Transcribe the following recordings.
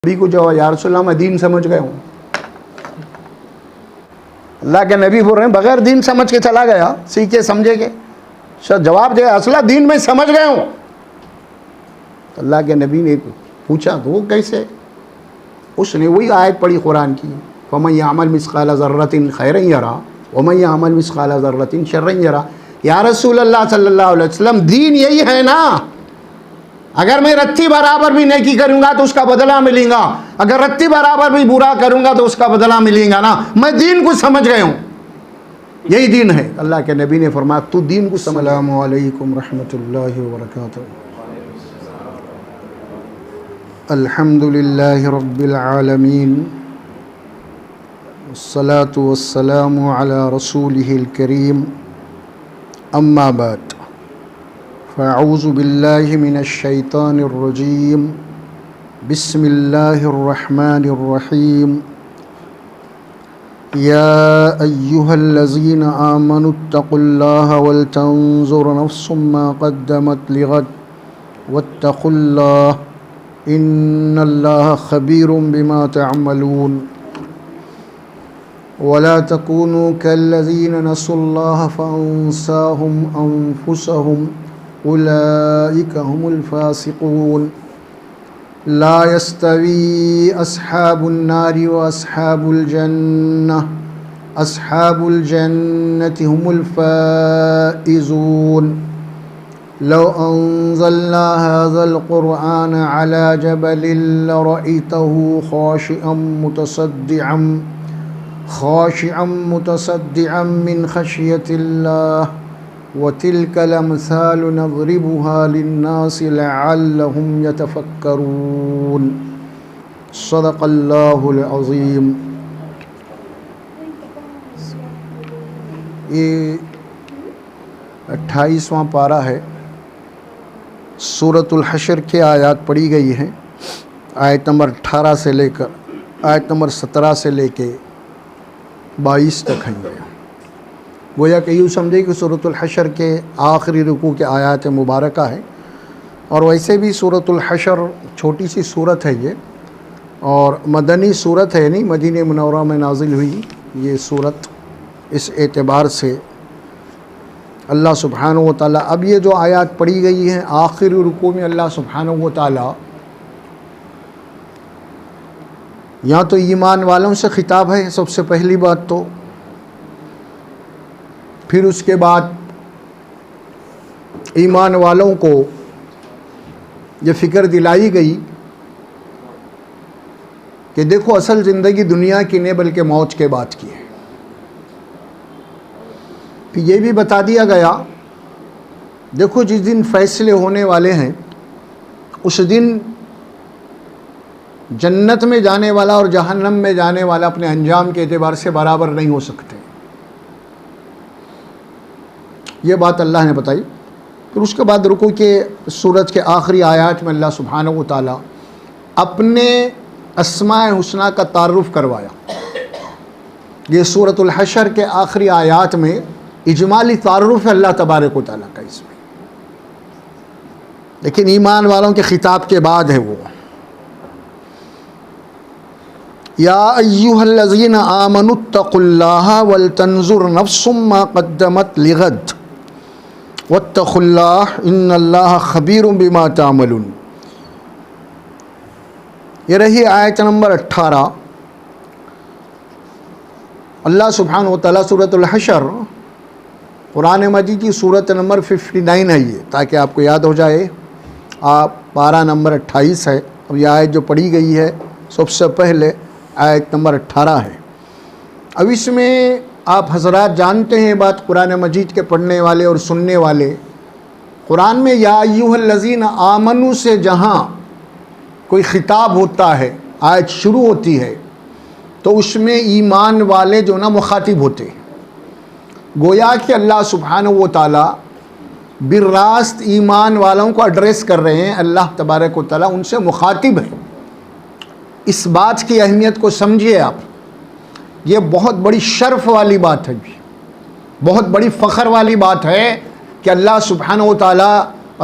نبی کو جو یا رسول اللہ میں دین سمجھ گیا ہوں. اللہ کے نبی بول رہے ہیں بغیر دین سمجھ کے چلا گیا, سیکھے سمجھے کے جواب دے اصلہ دین میں سمجھ گیا ہوں. تو اللہ کے نبی نے پوچھا تو وہ کیسے؟ اس نے وہی آیت پڑھی قرآن کی, وَمَن يَعْمَلْ مِثْقَالَ ذَرَّةٍ خَيْرًا يَرَهُ وَمَن يَعْمَلْ مِثْقَالَ ذَرَّةٍ شَرًّا يَرَهُ. یا رسول اللہ صلی اللہ علیہ وسلم دین یہی ہے نا, اگر میں رتی برابر بھی نیکی کروں گا تو اس کا بدلہ ملیں گا, اگر رتی برابر بھی برا کروں گا تو اس کا بدلہ ملیں گا نا. میں دین کو سمجھ گیا ہوں, یہی دین ہے. اللہ کے نبی نے فرمایا تو دین کو سمجھ. السلام علیکم رحمۃ اللہ وبرکاتہ. الحمد للہ رب العالمین والصلاة والسلام علی رسولہ الکریم. اما بعد فاعوذ باللہ من الشیطان الرجیم. بسم اللہ الرحمن الرحیم. یا ایہا الذین آمنوا اتقوا اللہ ولتنظر نفس ما قدمت لغد واتقوا اللہ ان اللہ خبیر بما تعملون. ولا تكونوا كالذين نسوا الله فأنساهم أنفسهم أولئك هم الفاسقون. لا يستوي أصحاب النار وأصحاب الجنة أصحاب الجنة هم الفائزون. لو أنزلنا هذا القرآن على جبل لرأيته خاشعا متصدعا من خشية الله وتلك الأمثال نضربها للناس لعلهم يتفكرون. صدق اللہ العظیم. یہ 28واں پارہ ہے, سورۃ الحشر کے آیات پڑھی گئی ہیں. آیت نمبر 18 سے لے کر آیت نمبر 17 سے لے کے 22 تک ہیں. گویا کہ یوں سمجھے کہ سورۃ الحشر کے آخری رکوع کے آیات مبارکہ ہے, اور ویسے بھی سورۃ الحشر چھوٹی سی صورت ہے یہ, اور مدنی صورت ہے, نہیں مدینہ منورہ میں نازل ہوئی یہ صورت. اس اعتبار سے اللہ سبحانہ و تعالیٰ, اب یہ جو آیات پڑھی گئی ہیں آخری رکوع میں, اللہ سبحانہ و تعالیٰ یہاں تو ایمان والوں سے خطاب ہے سب سے پہلی بات تو, پھر اس کے بعد ایمان والوں کو یہ فکر دلائی گئی کہ دیکھو اصل زندگی دنیا کی نہیں بلکہ موت کے بعد کی ہے. پھر یہ بھی بتا دیا گیا دیکھو جس دن فیصلے ہونے والے ہیں اس دن جنت میں جانے والا اور جہنم میں جانے والا اپنے انجام کے اعتبار سے برابر نہیں ہو سکتے. یہ بات اللہ نے بتائی. پھر اس کے بعد رکوع کے سورت کے آخری آیات میں اللہ سبحانہ و تعالیٰ اپنے اسماء حسنہ کا تعارف کروایا. یہ سورۃ الحشر کے آخری آیات میں اجمالی تعارف ہے اللہ تبارک و تعالیٰ کا اس میں, لیکن ایمان والوں کے خطاب کے بعد ہے وہ. یا ایہا الذین آمنوا اتقوا اللہ ولتنظر نفس ما قدمت لغد واتقوا اللہ ان اللہ خبیر بما تعملون. یہ رہی آیت نمبر 18. اللہ سبحانہ و تعالیٰ سورۃ الحشر قرآن مجید کی سورت نمبر 59 ہے یہ, تاکہ آپ کو یاد ہو جائے. آپ پارہ نمبر 28 ہے. اب یہ آیت جو پڑھی گئی ہے سب سے پہلے آیت نمبر 18 ہے. اب اس میں آپ حضرات جانتے ہیں بات, قرآن مجید کے پڑھنے والے اور سننے والے, قرآن میں یا ایھا الذین آمنو سے جہاں کوئی خطاب ہوتا ہے, آیت شروع ہوتی ہے, تو اس میں ایمان والے جو نا مخاطب ہوتے ہیں. گویا کہ اللہ سبحانہ و تعالیٰ بالراست ایمان والوں کو ایڈریس کر رہے ہیں. اللہ تبارک و تعالیٰ ان سے مخاطب ہے. اس بات کی اہمیت کو سمجھیے آپ, یہ بہت بڑی شرف والی بات ہے, بہت بڑی فخر والی بات ہے کہ اللہ سبحانہ و تعالیٰ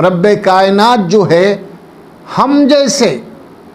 رب کائنات جو ہے ہم جیسے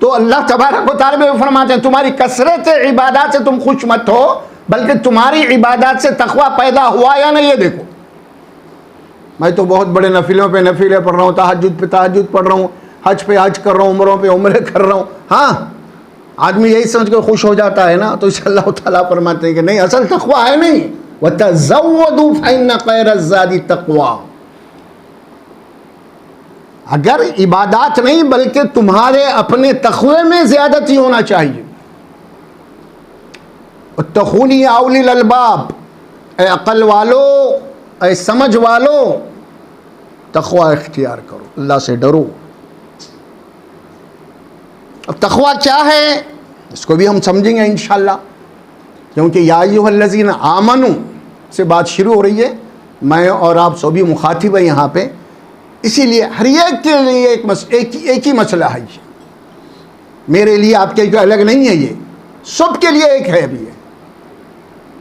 تو اللہ تبارک و تعالیٰ فرماتے ہیں تمہاری کثرت عبادات سے تم خوش مت ہو، بلکہ تمہاری عبادات سے تقوی پیدا ہوا یا نہیں یہ دیکھو۔ میں تو بہت بڑے نفلوں پہ نفلیں پڑھ رہا ہوں، تہجد پہ تہجد پڑھ رہا ہوں، حج پہ حج کر رہا ہوں، عمروں پہ عمرے کر رہا ہوں، ہاں آدمی یہی سمجھ کے خوش ہو جاتا ہے نا، تو اس اللہ تعالیٰ فرماتے ہیں کہ نہیں، اصل تقوی ہے نہیں، وَتَزَوَّدُوا فَإِنَّ خَيْرَ الزَّادِ التَّقْوَىٰ۔ اگر عبادات نہیں بلکہ تمہارے اپنے تقوی میں زیادتی ہونا چاہیے۔ اتقونی یا اولی الالباب، اے عقل والو، اے سمجھ والو، تقوی اختیار کرو، اللہ سے ڈرو۔ اب تقوی کیا ہے اس کو بھی ہم سمجھیں گے انشاءاللہ، کیونکہ یا ایھا الذین آمنوا سے بات شروع ہو رہی ہے، میں اور آپ سبھی مخاطب ہیں یہاں پہ، اسی لیے ہر ایک کے لیے ایک ہی مسئلہ ہے یہ، میرے لیے آپ کے جو الگ نہیں ہے، یہ سب کے لیے ایک ہے ابھی ہے،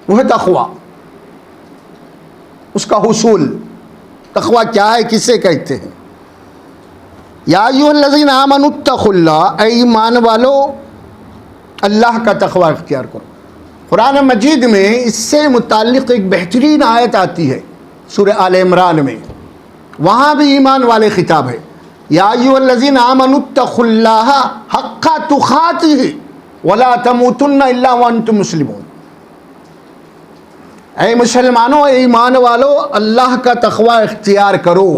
وہ ہے تقوی، اس کا حصول۔ تقوی کیا ہے، کسے کہتے ہیں؟ یا ایھا الذین آمنوا اتقوا اللہ، اے ایمان والو اللہ کا تقوی اختیار کرو۔ قرآن مجید میں اس سے متعلق ایک بہترین آیت آتی ہے سورہ آل عمران میں، وہاں بھی ایمان والے خطاب ہے، یا ایھا الذین آمنوا اتقوا اللہ حق تقاتہ ولا تموتن الا وانتم مسلمون۔ اے مسلمانوں، اے ایمان والو، اللہ کا تقوی اختیار کرو،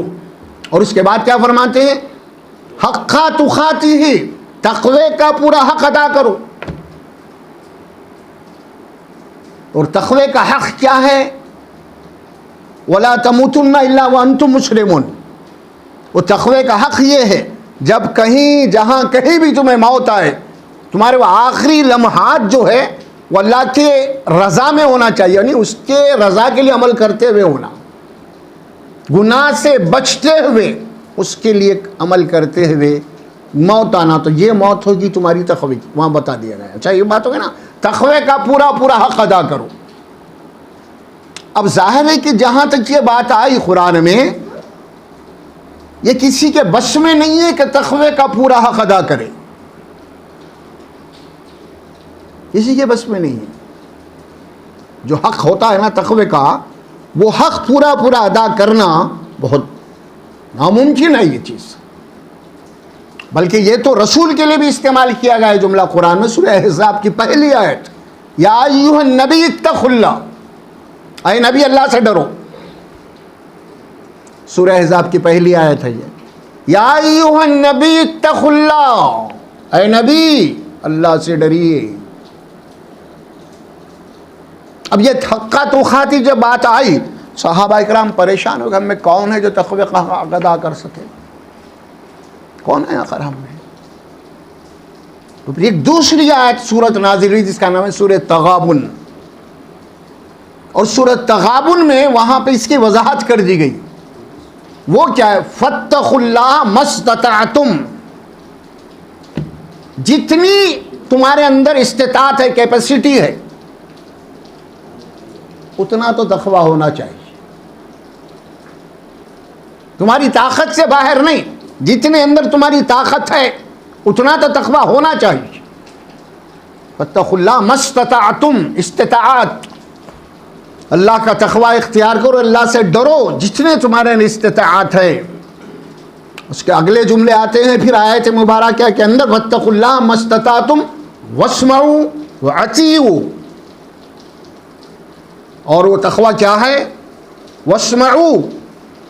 اور اس کے بعد کیا فرماتے ہیں؟ حق تقاتہ، تقوی کا پورا حق ادا کرو۔ اور تقوی کا حق کیا ہے؟ وَلَا تَمُوتُنَّ إِلَّا وَأَنْتُمْ مُسْلِمُونَ۔ وہ تقوی کا حق یہ ہے جب کہیں جہاں کہیں بھی تمہیں موت آئے، تمہارے وہ آخری لمحات جو ہے وہ اللہ کے رضا میں ہونا چاہیے، یعنی اس کے رضا کے لیے عمل کرتے ہوئے ہونا، گناہ سے بچتے ہوئے اس کے لیے عمل کرتے ہوئے موت آنا، تو یہ موت ہوگی تمہاری تقوی کی، وہاں بتا دیا گیا۔ اچھا یہ بات ہوگی نا، تقوی کا پورا حق ادا کرو۔ اب ظاہر ہے کہ جہاں تک یہ بات آئی قرآن میں، یہ کسی کے بس میں نہیں ہے کہ تقوی کا پورا حق ادا کرے، کسی کے بس میں نہیں ہے۔ جو حق ہوتا ہے نا تقوی کا، وہ حق پورا ادا کرنا بہت ناممکن ہے یہ چیز، بلکہ یہ تو رسول کے لیے بھی استعمال کیا گیا ہے جملہ قرآن میں، سورہ احزاب کی پہلی آیت، یا ایھا النبی اتقوا اللہ، اے نبی اللہ سے ڈرو، سورہ احزاب کی پہلی آیت ہے یہ، یا ایھا النبی اتقوا اللہ، اے نبی اللہ سے ڈریے۔ اب یہ حق تقاتہ جب بات آئی، صحابہ اکرام پریشان ہو گئے، ہم میں کون ہے جو تقوی کا حق ادا کر سکے، کون ہے آخر ہم میں؟ تو پھر ایک دوسری آیت سورت نازل ہوئی جس کا نام ہے سورہ تغابن، اور سورۃ تغابن میں وہاں پہ اس کی وضاحت کر دی گئی، وہ کیا ہے؟ فاتقوا اللہ ما استطعتم، جتنی تمہارے اندر استطاعت ہے، کیپیسٹی ہے، اتنا تو تقوی ہونا چاہیے، تمہاری طاقت سے باہر نہیں، جتنے اندر تمہاری طاقت ہے اتنا تو تقوی ہونا چاہیے۔ فاتقوا اللہ ما استطعتم، استطاعت، اللہ کا تقوی اختیار کرو، اللہ سے ڈرو جتنے تمہارے استطاعت ہے۔ اس کے اگلے جملے آتے ہیں پھر آیت مبارکہ کے اندر، واتقوا اللہ ما استطعتم واسمعوا واطیعوا، اور وہ تقوی کیا ہے؟ واسمعوا،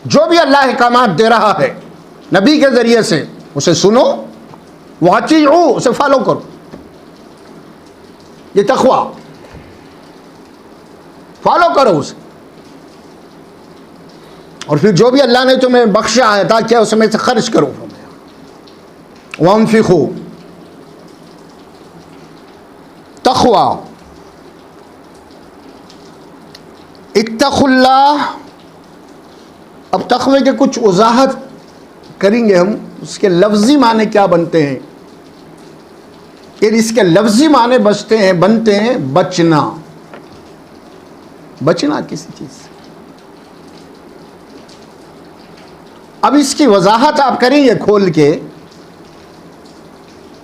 جو بھی اللہ احکامات دے رہا ہے نبی کے ذریعے سے اسے سنو، واطیعوا، اسے فالو کرو، یہ تقوی، فالو کرو اسے، اور پھر جو بھی اللہ نے تمہیں بخشا ہے، عطا کیا، اس میں سے خرچ کرو۔ وانفقوا، تقوی، اتقوا اللہ۔ اب تقوی کے کچھ وضاحت کریں گے ہم، اس کے لفظی معنی کیا بنتے ہیں، پھر اس کے لفظی معنی بنتے ہیں بچنا، بچنا کسی چیز سے۔ اب اس کی وضاحت آپ کریں گے کھول کے،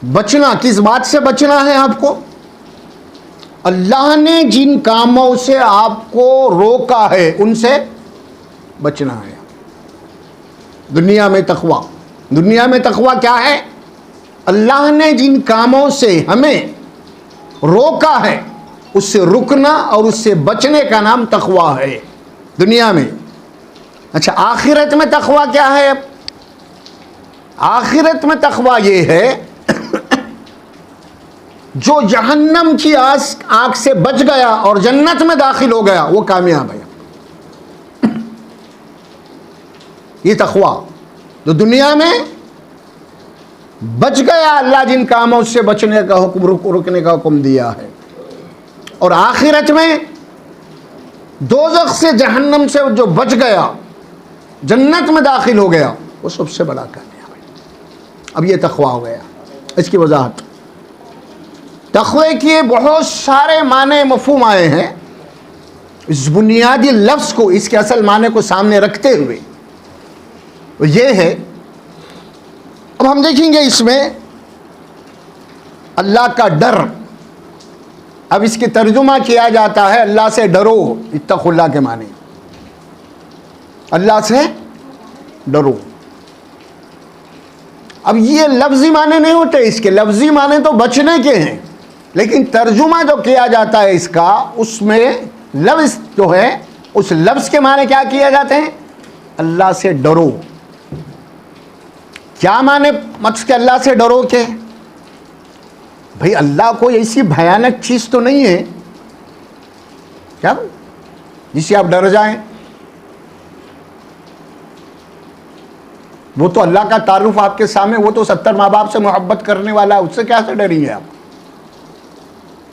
بچنا کس بات سے بچنا ہے آپ کو؟ اللہ نے جن کاموں سے آپ کو روکا ہے ان سے بچنا ہے. دنیا میں تقویٰ، دنیا میں تقویٰ کیا ہے؟ اللہ نے جن کاموں سے ہمیں روکا ہے اس سے رکنا اور اس سے بچنے کا نام تقویٰ ہے دنیا میں. اچھا آخرت میں تقویٰ کیا ہے؟ اب آخرت میں تقویٰ یہ ہے جو جہنم کی آگ سے بچ گیا اور جنت میں داخل ہو گیا وہ کامیاب ہے. یہ تقویٰ جو دنیا میں بچ گیا، اللہ جن کاموں سے بچنے کا حکم، رکنے کا حکم دیا ہے، اور آخرت میں دوزخ سے جہنم سے جو بچ گیا جنت میں داخل ہو گیا وہ سب سے بڑا کامیاب ہے. اب یہ تقویٰ ہو گیا. اس کی وضاحت، تقوی کے بہت سارے معنی مفہوم آئے ہیں. اس بنیادی لفظ کو، اس کے اصل معنی کو سامنے رکھتے ہوئے یہ ہے. اب ہم دیکھیں گے اس میں اللہ کا ڈر. اب اس کی ترجمہ کیا جاتا ہے اللہ سے ڈرو، اتقوا اللہ کے معنی اللہ سے ڈرو. اب یہ لفظی معنی نہیں ہوتے اس کے، لفظی معنی تو بچنے کے ہیں، لیکن ترجمہ جو کیا جاتا ہے اس کا، اس میں لفظ جو ہے اس لفظ کے معنی کیا کیے جاتے ہیں؟ اللہ سے ڈرو. کیا معنی مقصد کہ اللہ سے ڈرو کے؟ بھئی اللہ کوئی ایسی بھیانک چیز تو نہیں ہے کیا جس سے آپ ڈر جائیں. وہ تو اللہ کا تعارف آپ کے سامنے، وہ تو 70 ماں باپ سے محبت کرنے والا ہے، اس سے کیسے ڈریں گے آپ؟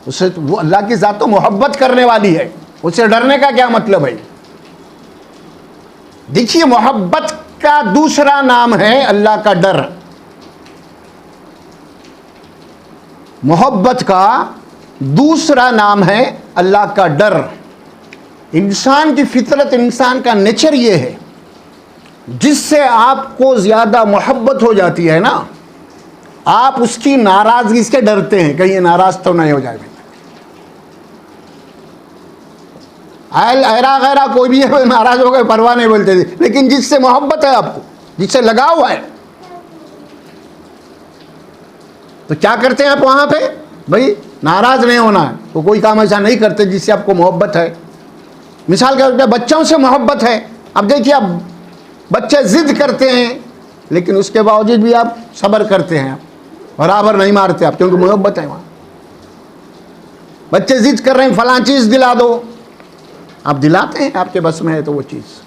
اس سے وہ اللہ کی ذات تو محبت کرنے والی ہے، اس سے ڈرنے کا کیا مطلب ہے؟ دیکھیے محبت کا دوسرا نام ہے اللہ کا ڈر. محبت کا دوسرا نام ہے اللہ کا ڈر. انسان کی فطرت، انسان کا نیچر یہ ہے، جس سے آپ کو زیادہ محبت ہو جاتی ہے نا، آپ اس کی ناراضگی سے ڈرتے ہیں، کہیں ناراض تو نہیں ہو جائے. ایرا غیرہ کوئی بھی ہے ناراض ہو گئے پرواہ نہیں بولتے تھے، لیکن جس سے محبت ہے آپ کو، جس سے لگاؤ ہے، تو کیا کرتے ہیں آپ وہاں پہ؟ بھائی ناراض نہیں ہونا ہے، وہ کوئی کام ایسا نہیں کرتے جس سے آپ کو محبت ہے. مثال کے طور پہ بچوں سے محبت ہے. اب دیکھیے اب بچے ضد کرتے ہیں لیکن اس کے باوجود بھی آپ صبر کرتے ہیں، برابر نہیں مارتے آپ، کیونکہ محبت ہے وہاں. بچے ضد کر رہے ہیں فلاں چیز دلا دو، آپ دلاتے ہیں، آپ کے بس میں ہے تو وہ چیز.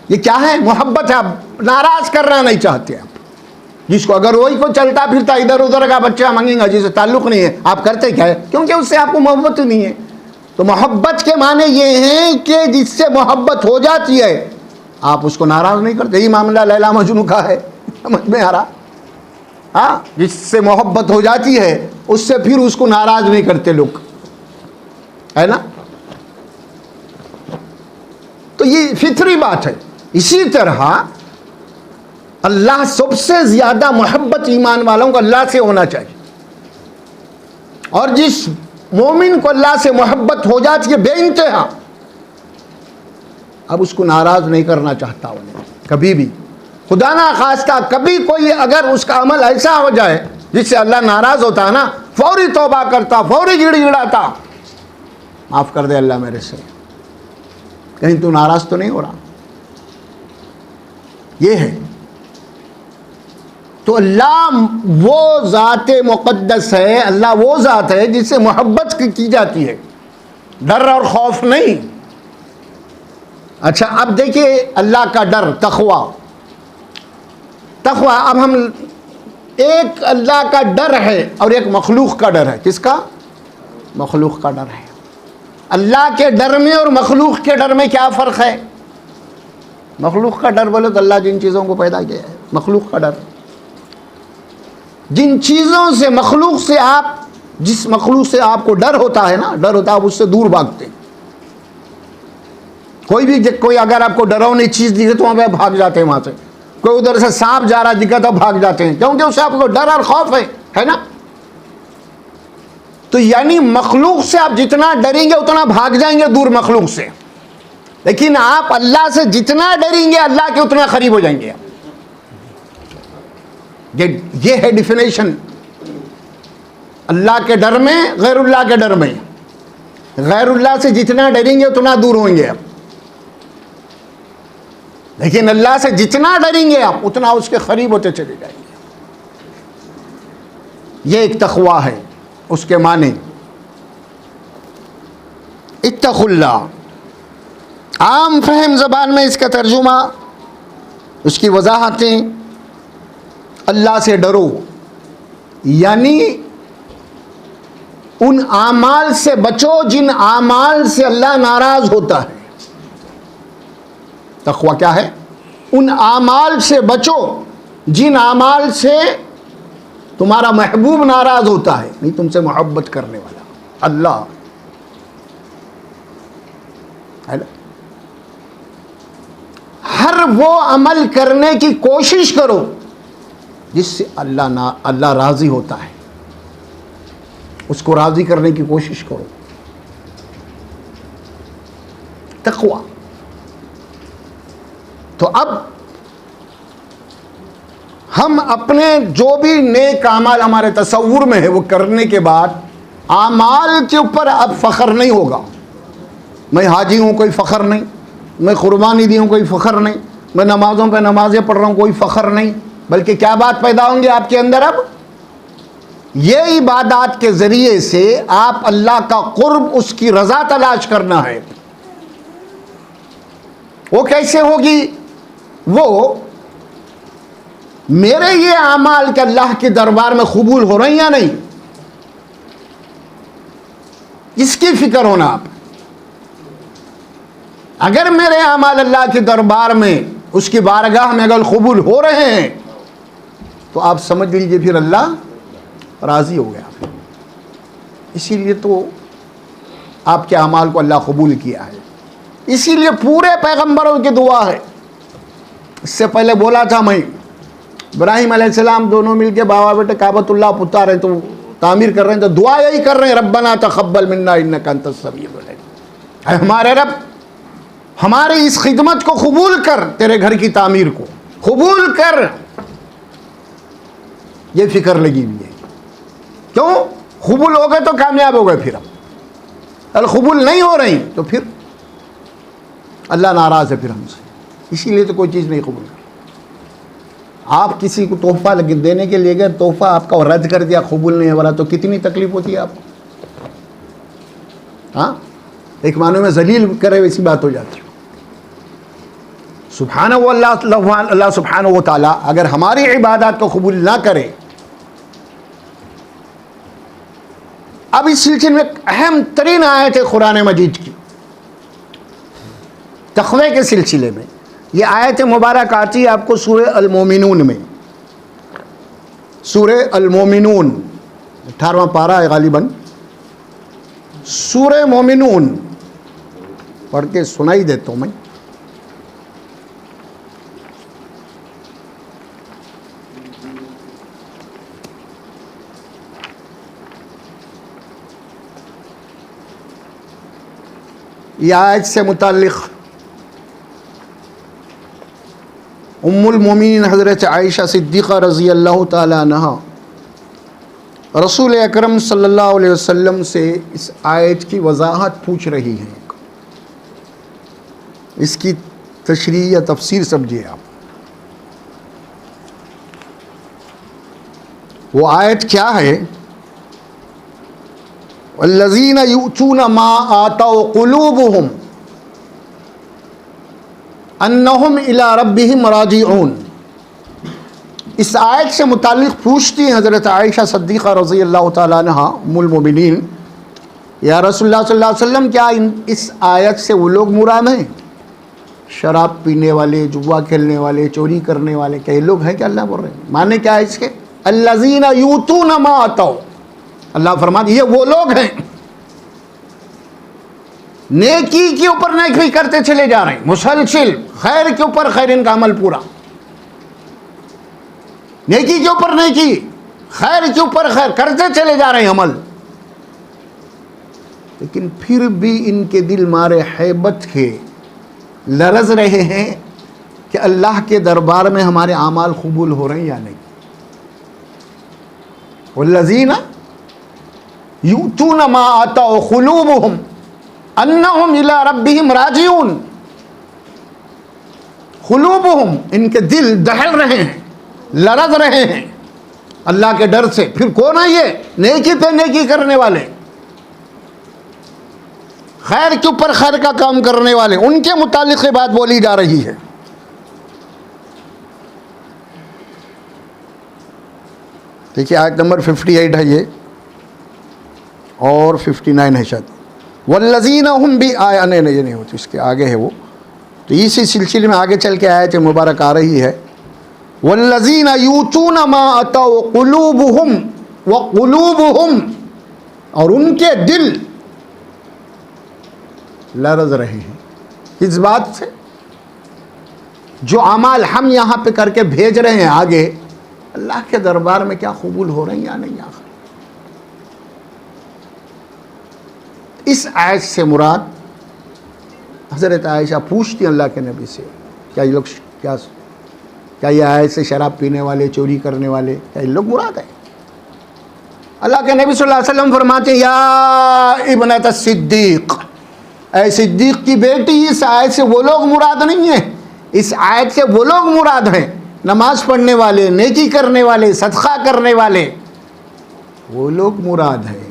یہ کیا ہے؟ محبت ہے. آپ ناراض کرنا نہیں چاہتے آپ جس کو. اگر وہی کو چلتا پھرتا ادھر ادھر کا بچہ مانگیں گا جس سے تعلق نہیں ہے، آپ کرتے کیا ہے؟ کیونکہ اس سے آپ کو محبت نہیں ہے. تو محبت کے معنی یہ ہیں کہ جس سے محبت ہو جاتی ہے آپ اس کو ناراض نہیں کرتے. یہی معاملہ لیلا مجنو کا ہے، سمجھ میں آ رہا؟ ہاں، جس سے محبت ہو جاتی ہے اس سے پھر اس کو ناراض نہیں کرتے لوگ، ہے نا؟ تو یہ فطری بات ہے. اسی طرح اللہ سب سے زیادہ محبت ایمان والوں کو اللہ سے ہونا چاہیے، اور جس مومن کو اللہ سے محبت ہو جاتی ہے بے انتہا، اب اس کو ناراض نہیں کرنا چاہتا انہیں کبھی بھی. خدا نہ خواستہ کبھی کوئی اگر اس کا عمل ایسا ہو جائے جس سے اللہ ناراض ہوتا ہے نا، فوری توبہ کرتا، فوری گڑ گڑاتا، معاف کر دے اللہ میرے سے، کہیں تو ناراض تو نہیں ہو رہا. یہ ہے. تو اللہ وہ ذات مقدس ہے، اللہ وہ ذات ہے جس سے محبت کی جاتی ہے، ڈر اور خوف نہیں. اچھا اب دیکھیے اللہ کا ڈر، تقوی. تقوی اب ہم ایک اللہ کا ڈر ہے اور ایک مخلوق کا ڈر ہے. کس کا؟ مخلوق کا ڈر ہے. اللہ کے ڈر میں اور مخلوق کے ڈر میں کیا فرق ہے؟ مخلوق کا ڈر بولے تو اللہ جن چیزوں کو پیدا کیا ہے، مخلوق کا ڈر جن چیزوں سے، مخلوق سے آپ، جس مخلوق سے آپ کو ڈر ہوتا ہے نا، ڈر ہوتا ہے آپ اس سے دور بھاگتے ہیں. کوئی اگر آپ کو ڈراؤنی چیز دکھے تو وہاں پہ بھاگ جاتے ہیں وہاں سے. کوئی ادھر سے سانپ جا رہا دکھا تو بھاگ جاتے ہیں، کیونکہ اس سے آپ کو ڈر اور خوف ہے نا. تو یعنی مخلوق سے آپ جتنا ڈریں گے اتنا بھاگ جائیں گے دور مخلوق سے، لیکن آپ اللہ سے جتنا ڈریں گے اللہ کے اتنا قریب ہو جائیں گے. یہ ہے ڈیفینیشن اللہ کے ڈر میں، غیر اللہ کے ڈر میں. غیر اللہ سے جتنا ڈریں گے اتنا دور ہوئیں گے آپ، لیکن اللہ سے جتنا ڈریں گے آپ اتنا اس کے قریب ہوتے چلے جائیں گے. یہ ایک تقویٰ ہے. اس کے معنی اتقوا اللہ، عام فہم زبان میں اس کا ترجمہ، اس کی وضاحتیں، اللہ سے ڈرو یعنی ان اعمال سے بچو جن اعمال سے اللہ ناراض ہوتا ہے. تقویٰ کیا ہے؟ ان اعمال سے بچو جن اعمال سے تمہارا محبوب ناراض ہوتا ہے، نہیں تم سے محبت کرنے والا اللہ ہے نا. ہر وہ عمل کرنے کی کوشش کرو جس سے اللہ راضی ہوتا ہے، اس کو راضی کرنے کی کوشش کرو. تقویٰ. تو اب ہم اپنے جو بھی نیک اعمال ہمارے تصور میں ہے وہ کرنے کے بعد اعمال کے اوپر اب فخر نہیں ہوگا. میں حاجی ہوں کوئی فخر نہیں، میں قربانی دی ہوں کوئی فخر نہیں، میں نمازوں پہ نمازیں پڑھ رہا ہوں کوئی فخر نہیں، بلکہ کیا بات پیدا ہوں گی آپ کے اندر؟ اب یہ عبادات کے ذریعے سے آپ اللہ کا قرب، اس کی رضا تلاش کرنا ہے. وہ کیسے ہوگی؟ وہ میرے یہ اعمال کے اللہ کے دربار میں قبول ہو رہے ہیں یا نہیں، اس کی فکر ہونا. آپ اگر میرے اعمال اللہ کے دربار میں، اس کی بارگاہ میں اگر قبول ہو رہے ہیں تو آپ سمجھ لیجئے پھر اللہ راضی ہو گیا. اسی لیے تو آپ کے اعمال کو اللہ قبول کیا ہے. اسی لیے پورے پیغمبروں کی دعا ہے. اس سے پہلے بولا تھا میں، ابراہیم علیہ السلام دونوں مل کے بابا بیٹے کعبۃ اللہ پتا رہے تو تعمیر کر رہے ہیں، تو دعا یہی کر رہے ہیں ربنا تقبل منا انک انت السمیع العلیم. اے ہمارے رب، ہماری اس خدمت کو قبول کر، تیرے گھر کی تعمیر کو قبول کر. یہ فکر لگی ہوئی ہے. کیوں؟ قبول ہو گئے تو کامیاب ہو گئے. پھر اب قبول نہیں ہو رہی تو پھر اللہ ناراض ہے پھر ہم سے. اسی لیے تو کوئی چیز نہیں قبول کر. آپ کسی کو تحفہ دینے کے لیے گئے، تحفہ آپ کا رد کر دیا، قبول نہیں ہو رہا، تو کتنی تکلیف ہوتی ہے آپ کو. ہاں، ایک معنی میں ذلیل کرے ویسی بات ہو جاتی ہے. سبحانہ و اللہ سبحانہ و تعالیٰ اگر ہماری عبادات کو قبول نہ کرے. اب اس سلسلے میں اہم ترین آیت ہے قرآن مجید کی تقوی کے سلسلے میں. یہ آیت مبارک آتی ہے آپ کو سورہ المومنون میں. سورہ المومنون 18واں پارہ ہے غالباً. سورہ مومنون پڑھ کے سنائی دیتا ہوں میں. یہ آیت سے متعلق ام المومنین حضرت عائشہ صدیقہ رضی اللہ تعالی عنہا رسول اکرم صلی اللہ علیہ وسلم سے اس آیت کی وضاحت پوچھ رہی ہیں. اس کی تشریح یا تفسیر سمجھیے آپ. وہ آیت کیا ہے؟ والذین یؤتون ما آتوا قلوبهم انہم الی ربہم راجعون. اس آیت سے متعلق پوچھتی ہیں حضرت عائشہ صدیقہ رضی اللہ تعالیٰ عنہ ام المومنین، یا رسول اللہ صلی اللہ علیہ وسلم کیا اس آیت سے وہ لوگ مراد ہیں شراب پینے والے، جوا کھیلنے والے، چوری کرنے والے، کئی لوگ ہیں کہ اللہ بول رہے ہیں؟ معنی کیا ہے اس کے؟ الذین یؤتون ما آتوا. اللہ فرماتے یہ وہ لوگ ہیں نیکی کے اوپر نیکی کرتے چلے جا رہے ہیں، مسلسل خیر کے اوپر خیر، ان کا عمل پورا، نیکی کے اوپر نیکی، خیر کے اوپر خیر کرتے چلے جا رہے ہیں عمل. لیکن پھر بھی ان کے دل مارے ہیبت کے لرز رہے ہیں کہ اللہ کے دربار میں ہمارے اعمال قبول ہو رہے ہیں یا نہیں. والذین یؤتون ما آتوا قلوبهم انہم الی ربہم راجعون. قلوبہم، ان کے دل دہل رہے ہیں، لرز رہے ہیں اللہ کے ڈر سے. پھر کون ہے یہ؟ نیکی پہ نیکی کرنے والے، خیر کے اوپر خیر کا کام کرنے والے، ان کے متعلق یہ بات بولی جا رہی ہے. دیکھیے آیت نمبر 58 ہے یہ، اور 59 ہے شاید. والذین ہم نہیں یہ نہیں ہوتی، اس کے آگے ہے وہ. تو اسی سلسلے میں آگے چل کے آیت مبارک آ رہی ہے. والذین یؤتون ما آتوا وقلوبہم، اور ان کے دل لرز رہے ہیں. اس بات سے جو اعمال ہم یہاں پہ کر کے بھیج رہے ہیں آگے، اللہ کے دربار میں کیا قبول ہو رہے ہیں یا نہیں. آخر اس آیت سے مراد، حضرت عائشہ پوچھتی ہیں اللہ کے نبی سے، کیا یہ لوگ کیا یہ آیت سے شراب پینے والے، چوری کرنے والے، کیا یہ لوگ مراد ہیں؟ اللہ کے نبی صلی اللہ علیہ وسلم فرماتے ہیں، یا ابنت الصدیق، اے صدیق کی بیٹی، اس آیت سے وہ لوگ مراد نہیں ہیں. اس آیت سے وہ لوگ مراد ہیں نماز پڑھنے والے، نیکی کرنے والے، صدقہ کرنے والے، وہ لوگ مراد ہیں.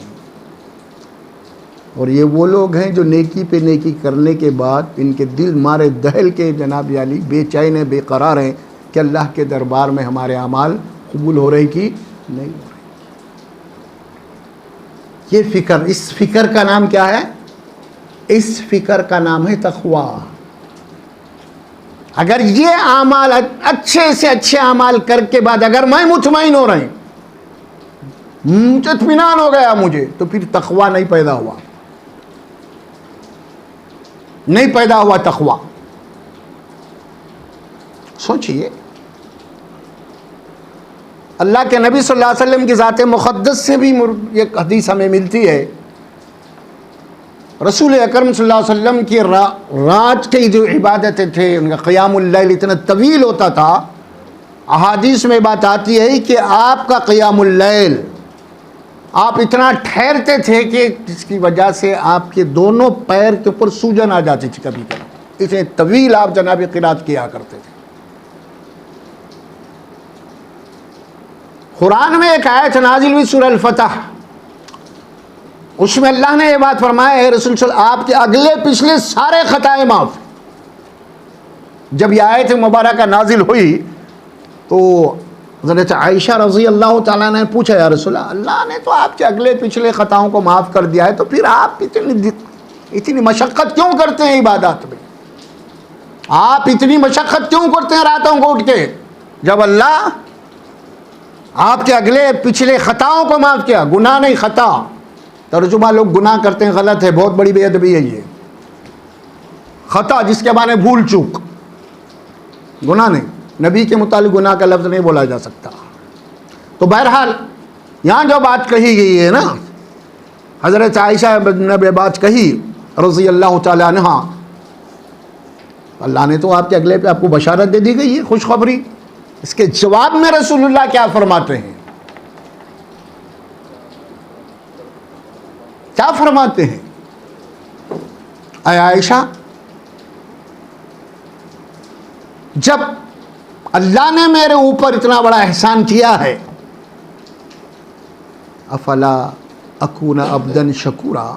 اور یہ وہ لوگ ہیں جو نیکی پہ نیکی کرنے کے بعد ان کے دل مارے دہل کے جناب علی بے چین ہیں، بے قرار ہیں کہ اللہ کے دربار میں ہمارے اعمال قبول ہو رہے کہ نہیں ہو رہے. یہ فکر، اس فکر کا نام کیا ہے؟ اس فکر کا نام ہے تقوی. اگر یہ اعمال اچھے سے اچھے اعمال کر کے بعد اگر میں مطمئن ہو رہے ہیں، اطمینان ہو گیا مجھے، تو پھر تقوی نہیں پیدا ہوا، نہیں پیدا ہوا تقوی. سوچئے اللہ کے نبی صلی اللہ علیہ وسلم کی ذات مقدس سے بھی ایک حدیث ہمیں ملتی ہے. رسول اکرم صلی اللہ علیہ وسلم کی رات کی جو عبادتیں تھے، ان کا قیام اللیل اتنا طویل ہوتا تھا. احادیث میں بات آتی ہے کہ آپ کا قیام اللیل، آپ اتنا ٹھہرتے تھے کہ جس کی وجہ سے آپ کے دونوں پیر کے اوپر سوجن آ جاتی تھی کبھی کبھی. اتنے طویل آپ جناب قرات کیا کرتے تھے. قرآن میں ایک آیت نازل ہوئی سورہ الفتح، اس میں اللہ نے یہ بات فرمایا، اے رسول صلی اللہ علیہ وسلم، آپ کے اگلے پچھلے سارے خطائیں معاف. جب یہ آیت مبارکہ نازل ہوئی تو حضرت عائشہ رضی اللہ تعالیٰ نے پوچھا، یا رسول اللہ، اللہ نے تو آپ کے اگلے پچھلے خطاؤں کو معاف کر دیا ہے، تو پھر آپ اتنی مشقت کیوں کرتے ہیں عبادات میں؟ آپ اتنی مشقت کیوں کرتے ہیں راتوں کو اٹھ کے، جب اللہ آپ کے اگلے پچھلے خطاؤں کو معاف کیا؟ گناہ نہیں، خطا. ترجمہ لوگ گناہ کرتے ہیں، غلط ہے، بہت بڑی بے ادبی ہے یہ. خطا جس کے معنی بھول چوک، گناہ نہیں. نبی کے متعلق گناہ کا لفظ نہیں بولا جا سکتا. تو بہرحال یہاں جو بات کہی گئی ہے نا، حضرت عائشہ نے بات کہی رضی اللہ تعالیٰ عنہا، اللہ نے تو آپ کے اگلے پہ آپ کو بشارت دے دی گئی ہے، خوشخبری. اس کے جواب میں رسول اللہ کیا فرماتے ہیں؟ کیا فرماتے ہیں؟ اے عائشہ، جب اللہ نے میرے اوپر اتنا بڑا احسان کیا ہے، افلا اکون عبدا شکورا،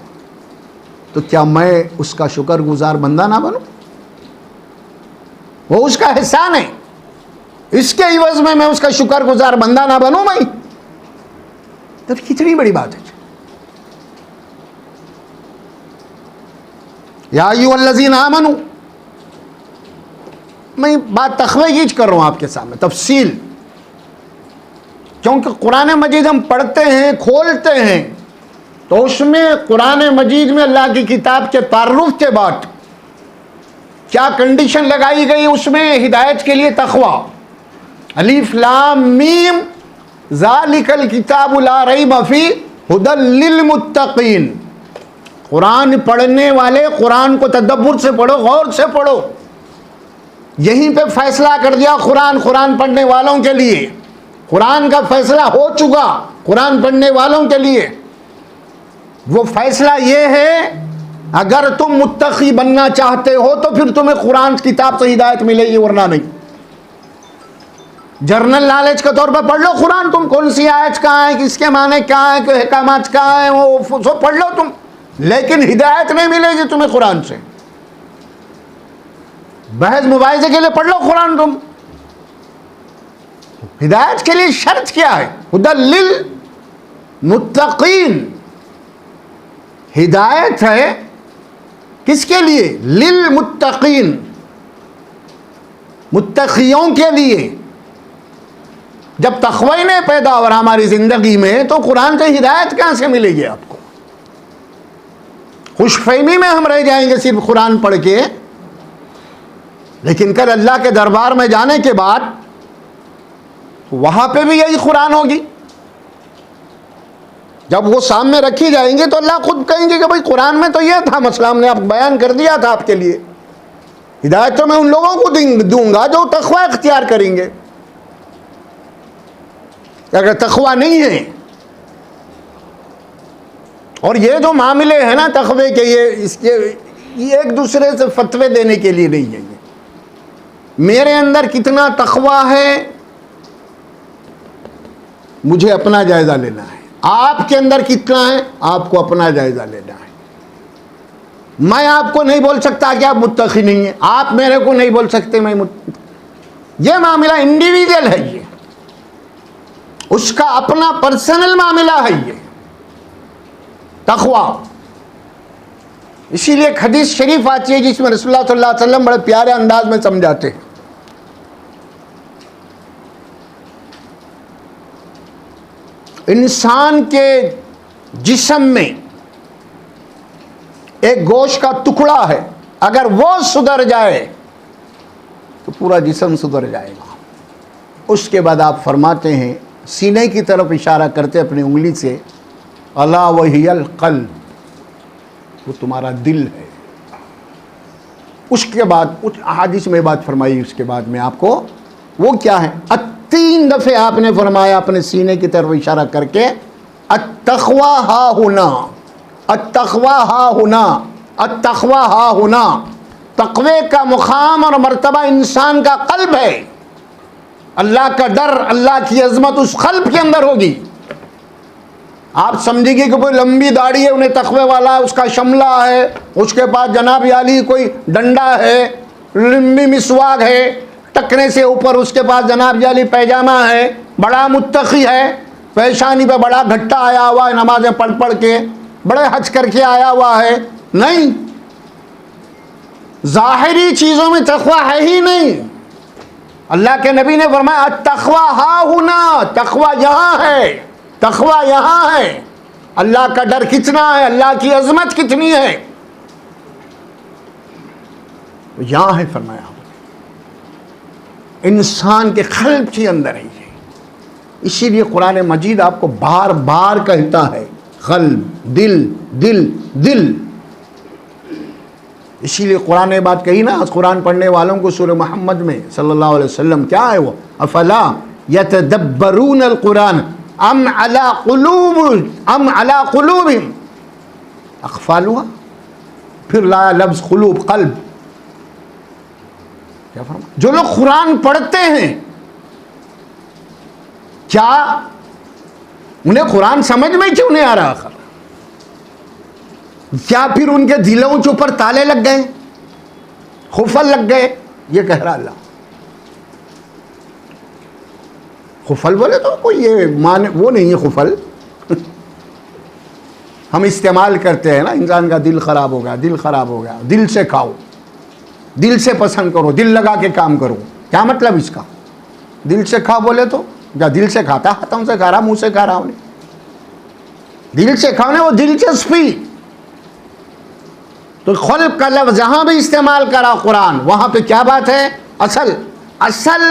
تو کیا میں اس کا شکر گزار بندہ نہ بنوں؟ وہ اس کا احسان ہے، اس کے عوض میں اس کا شکر گزار بندہ نہ بنوں میں؟ تو کتنی بڑی بات ہے. یا ایھا الذین آمنوا، میں بات تخویہ کی کر رہا ہوں آپ کے سامنے تفصیل، کیونکہ قرآن مجید ہم پڑھتے ہیں، کھولتے ہیں، تو اس میں قرآن مجید میں اللہ کی کتاب کے تعارف کے بعد کیا کنڈیشن لگائی گئی، اس میں ہدایت کے لیے تقوی. الف لام میم ذالک الکتاب لا ریب فیہ ھدی للمتقین. قرآن پڑھنے والے قرآن کو تدبر سے پڑھو، غور سے پڑھو. یہیں پہ فیصلہ کر دیا قرآن پڑھنے والوں کے لیے. قرآن کا فیصلہ ہو چکا قرآن پڑھنے والوں کے لیے. وہ فیصلہ یہ ہے اگر تم متقی بننا چاہتے ہو تو پھر تمہیں قرآن کتاب سے ہدایت ملے گی، ورنہ نہیں. جرنل نالج کے طور پر پڑھ لو قرآن، تم کون سی آیت کہاں ہے، کس کے معنی کہاں ہے، کوئی احکامات کہاں ہیں، وہ سب پڑھ لو تم، لیکن ہدایت نہیں ملے گی تمہیں قرآن سے. بحث مباحثے کے لیے پڑھ لو قرآن تم، ہدایت کے لیے شرط کیا ہے؟ ہدی للمتقین. ہدایت ہے کس کے لیے؟ للمتقین، متقیوں کے لیے. جب تقوی نہیں پیدا ہو رہا ہماری زندگی میں تو قرآن سے ہدایت کہاں سے ملے گی آپ کو؟ خوش فہمی میں ہم رہ جائیں گے صرف قرآن پڑھ کے. لیکن کل اللہ کے دربار میں جانے کے بعد وہاں پہ بھی یہی قرآن ہوگی. جب وہ سامنے رکھی جائیں گے تو اللہ خود کہیں گے کہ بھائی قرآن میں تو یہ تھا مسئلہ، ہم نے آپ بیان کر دیا تھا آپ کے لیے. ہدایت تو میں ان لوگوں کو دوں گا جو تقوی اختیار کریں گے. اگر تقوی نہیں ہے، اور یہ جو معاملے ہیں نا تقوی کے، یہ ایک دوسرے سے فتوے دینے کے لیے نہیں ہے. میرے اندر کتنا تقوی ہے مجھے اپنا جائزہ لینا ہے، آپ کے اندر کتنا ہے آپ کو اپنا جائزہ لینا ہے. میں آپ کو نہیں بول سکتا کہ آپ متقی نہیں ہیں، آپ میرے کو نہیں بول سکتے میں یہ معاملہ انڈیویجول ہے، یہ اس کا اپنا پرسنل معاملہ ہے یہ تقوی. اسی لیے ایک حدیث شریف آتی ہے جس میں رسول اللہ صلی اللہ علیہ وسلم بڑے پیارے انداز میں سمجھاتے ہیں. انسان کے جسم میں ایک گوشت کا ٹکڑا ہے، اگر وہ سدھر جائے تو پورا جسم سدھر جائے گا. اس کے بعد آپ فرماتے ہیں، سینے کی طرف اشارہ کرتے اپنی انگلی سے، الا وہی القلب، وہ تمہارا دل ہے. اس کے بعد کچھ احادیث میں بات فرمائی، اس کے بعد میں آپ کو وہ کیا ہے، 3 دفعے آپ نے فرمایا اپنے سینے کی طرف اشارہ کر کے، التقوی ہا ہونا، التقوی ہا ہونا، التقوی ہا ہونا. تقوی کا مقام اور مرتبہ انسان کا قلب ہے. اللہ کا ڈر، اللہ کی عظمت اس قلب کے اندر ہوگی. آپ سمجھیں گے کہ کوئی لمبی داڑھی ہے انہیں تقوی والا ہے، اس کا شملہ ہے، اس کے پاس جناب علی کوئی ڈنڈا ہے، لمبی مسواک ہے، ٹکنے سے اوپر اس کے پاس جناب علی پیجامہ ہے، بڑا متقی ہے، پیشانی پہ بڑا گھٹا آیا ہوا ہے، نمازیں پڑھ پڑھ کے بڑے حج کر کے آیا ہوا ہے. نہیں، ظاہری چیزوں میں تقوی ہے ہی نہیں. اللہ کے نبی نے فرمایا التقوی ہا ہونا، تقوی یہاں ہے، تقوی یہاں ہے. اللہ کا ڈر کتنا ہے، اللہ کی عظمت کتنی ہے، یہاں ہے. فرمایا انسان کے قلب کے اندر ہے یہ. اسی لیے قرآن مجید آپ کو بار بار کہتا ہے قلب، دل، دل، دل. اسی لیے قرآن نے بات کہی نا قرآن پڑھنے والوں کو سورہ محمد میں صلی اللہ علیہ وسلم، کیا ہے وہ، افلا یتدبرون القرآن ام علی قلوب اقفالها. پھر لایا لفظ قلوب، قلب. کیا فرمایا؟ جو لوگ قرآن پڑھتے ہیں کیا انہیں قرآن سمجھ میں کیوں نہیں آ رہا آخر؟ کیا پھر ان کے دلوں کے اوپر تالے لگ گئے، قفل لگ گئے؟ یہ کہہ رہا اللہ. قفل بولے تو کوئی یہ وہ نہیں ہے قفل. ہم استعمال کرتے ہیں نا، انسان کا دل خراب ہو گیا، دل خراب ہو گیا، دل سے کھاؤ، دل سے پسند کرو، دل لگا کے کام کرو. کیا مطلب اس کا؟ دل سے کھاؤ بولے تو کیا دل سے کھاتا، ہاتھوں سے کھا رہا، منہ سے کھا رہا ہوں؟ دل سے کھانے وہ دلچسپی. تو خلق کا لفظ جہاں بھی استعمال کرا قرآن، وہاں پہ کیا بات ہے؟ اصل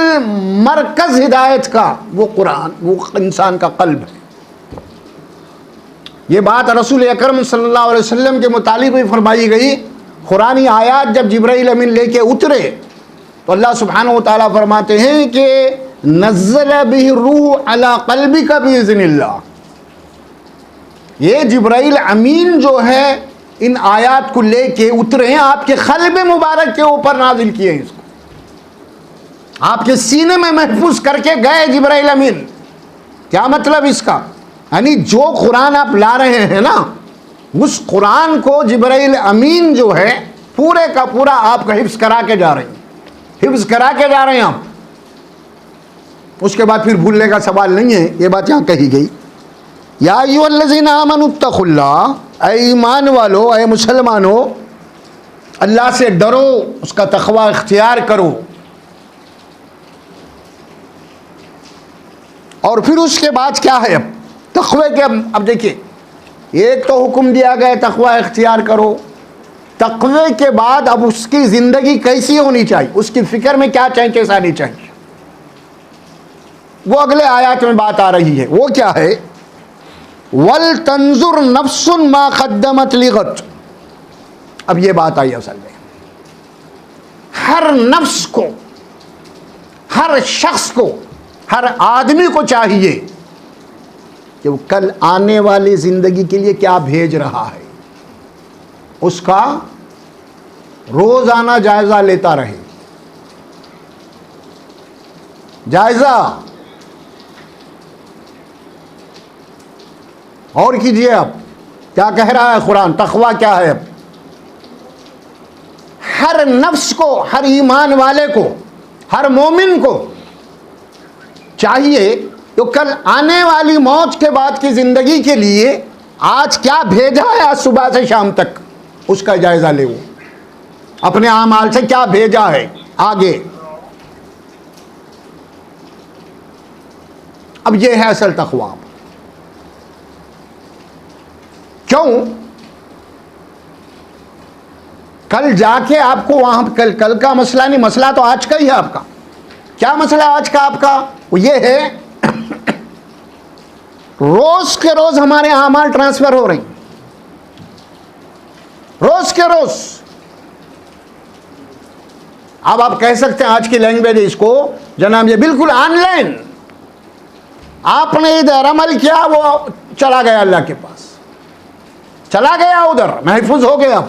مرکز ہدایت کا وہ قرآن، وہ انسان کا قلب ہے. یہ بات رسول اکرم صلی اللہ علیہ وسلم کے متعلق بھی فرمائی گئی. قرآنی آیات جب جبرائیل امین لے کے اترے تو اللہ سبحانہ و تعالیٰ فرماتے ہیں کہ نزل بہ الروح علی قلبک باذن اللہ. یہ جبرائیل امین جو ہے ان آیات کو لے کے اترے ہیں، آپ کے قلب مبارک کے اوپر نازل کیے ہیں، اس کو آپ کے سینے میں محفوظ کر کے گئے جبرائیل امین. کیا مطلب اس کا؟ یعنی جو قرآن آپ لا رہے ہیں نا، اس قرآن کو جبرائیل امین جو ہے پورے کا پورا آپ کا حفظ کرا کے جا رہے ہیں، حفظ کرا کے جا رہے ہیں آپ. اس کے بعد پھر بھولنے کا سوال نہیں ہے، یہ بات یہاں کہی گئی. یا ایھا الذین آمنوا اتقوا اللہ، اے ایمان والو، اے مسلمانو، اللہ سے ڈرو، اس کا تقوی اختیار کرو. اور پھر اس کے بعد کیا ہے؟ اب تقوی کے اب دیکھیے، ایک تو حکم دیا گیا تقوی اختیار کرو. تقوی کے بعد اب اس کی زندگی کیسی ہونی چاہیے، اس کی فکر میں کیا چینجز آنی چاہیے، وہ اگلے آیات میں بات آ رہی ہے. وہ کیا ہے؟ وَلْتَنْظُرْ نَفْسٌ مَا قَدَّمَتْ لِغَدٍ. اب یہ بات آئی اصل میں، ہر نفس کو، ہر شخص کو، ہر آدمی کو چاہیے کہ وہ کل آنے والی زندگی کے لیے کیا بھیج رہا ہے، اس کا روزانہ جائزہ لیتا رہے. جائزہ اور کیجئے. اب کیا کہہ رہا ہے قرآن؟ تقوی کیا ہے؟ اب ہر نفس کو، ہر ایمان والے کو، ہر مومن کو چاہیے کہ کل آنے والی موت کے بعد کی زندگی کے لیے آج کیا بھیجا ہے، آج صبح سے شام تک اس کا جائزہ لے. وہ اپنے اعمال سے کیا بھیجا ہے آگے. اب یہ ہے اصل تقوی. کیوں؟ کل جا کے آپ کو وہاں کل کا مسئلہ نہیں، مسئلہ تو آج کا ہی ہے آپ کا. کیا مسئلہ آج کا آپ کا؟ وہ یہ ہے روز کے روز ہمارے اعمال ٹرانسفر ہو رہے ہیں، روز کے روز. اب آپ کہہ سکتے ہیں آج کی لینگویج اس کو جناب، یہ بالکل آن لائن. آپ نے ادھر عمل کیا، وہ چلا گیا اللہ کے پاس، چلا گیا ادھر، محفوظ ہو گیا.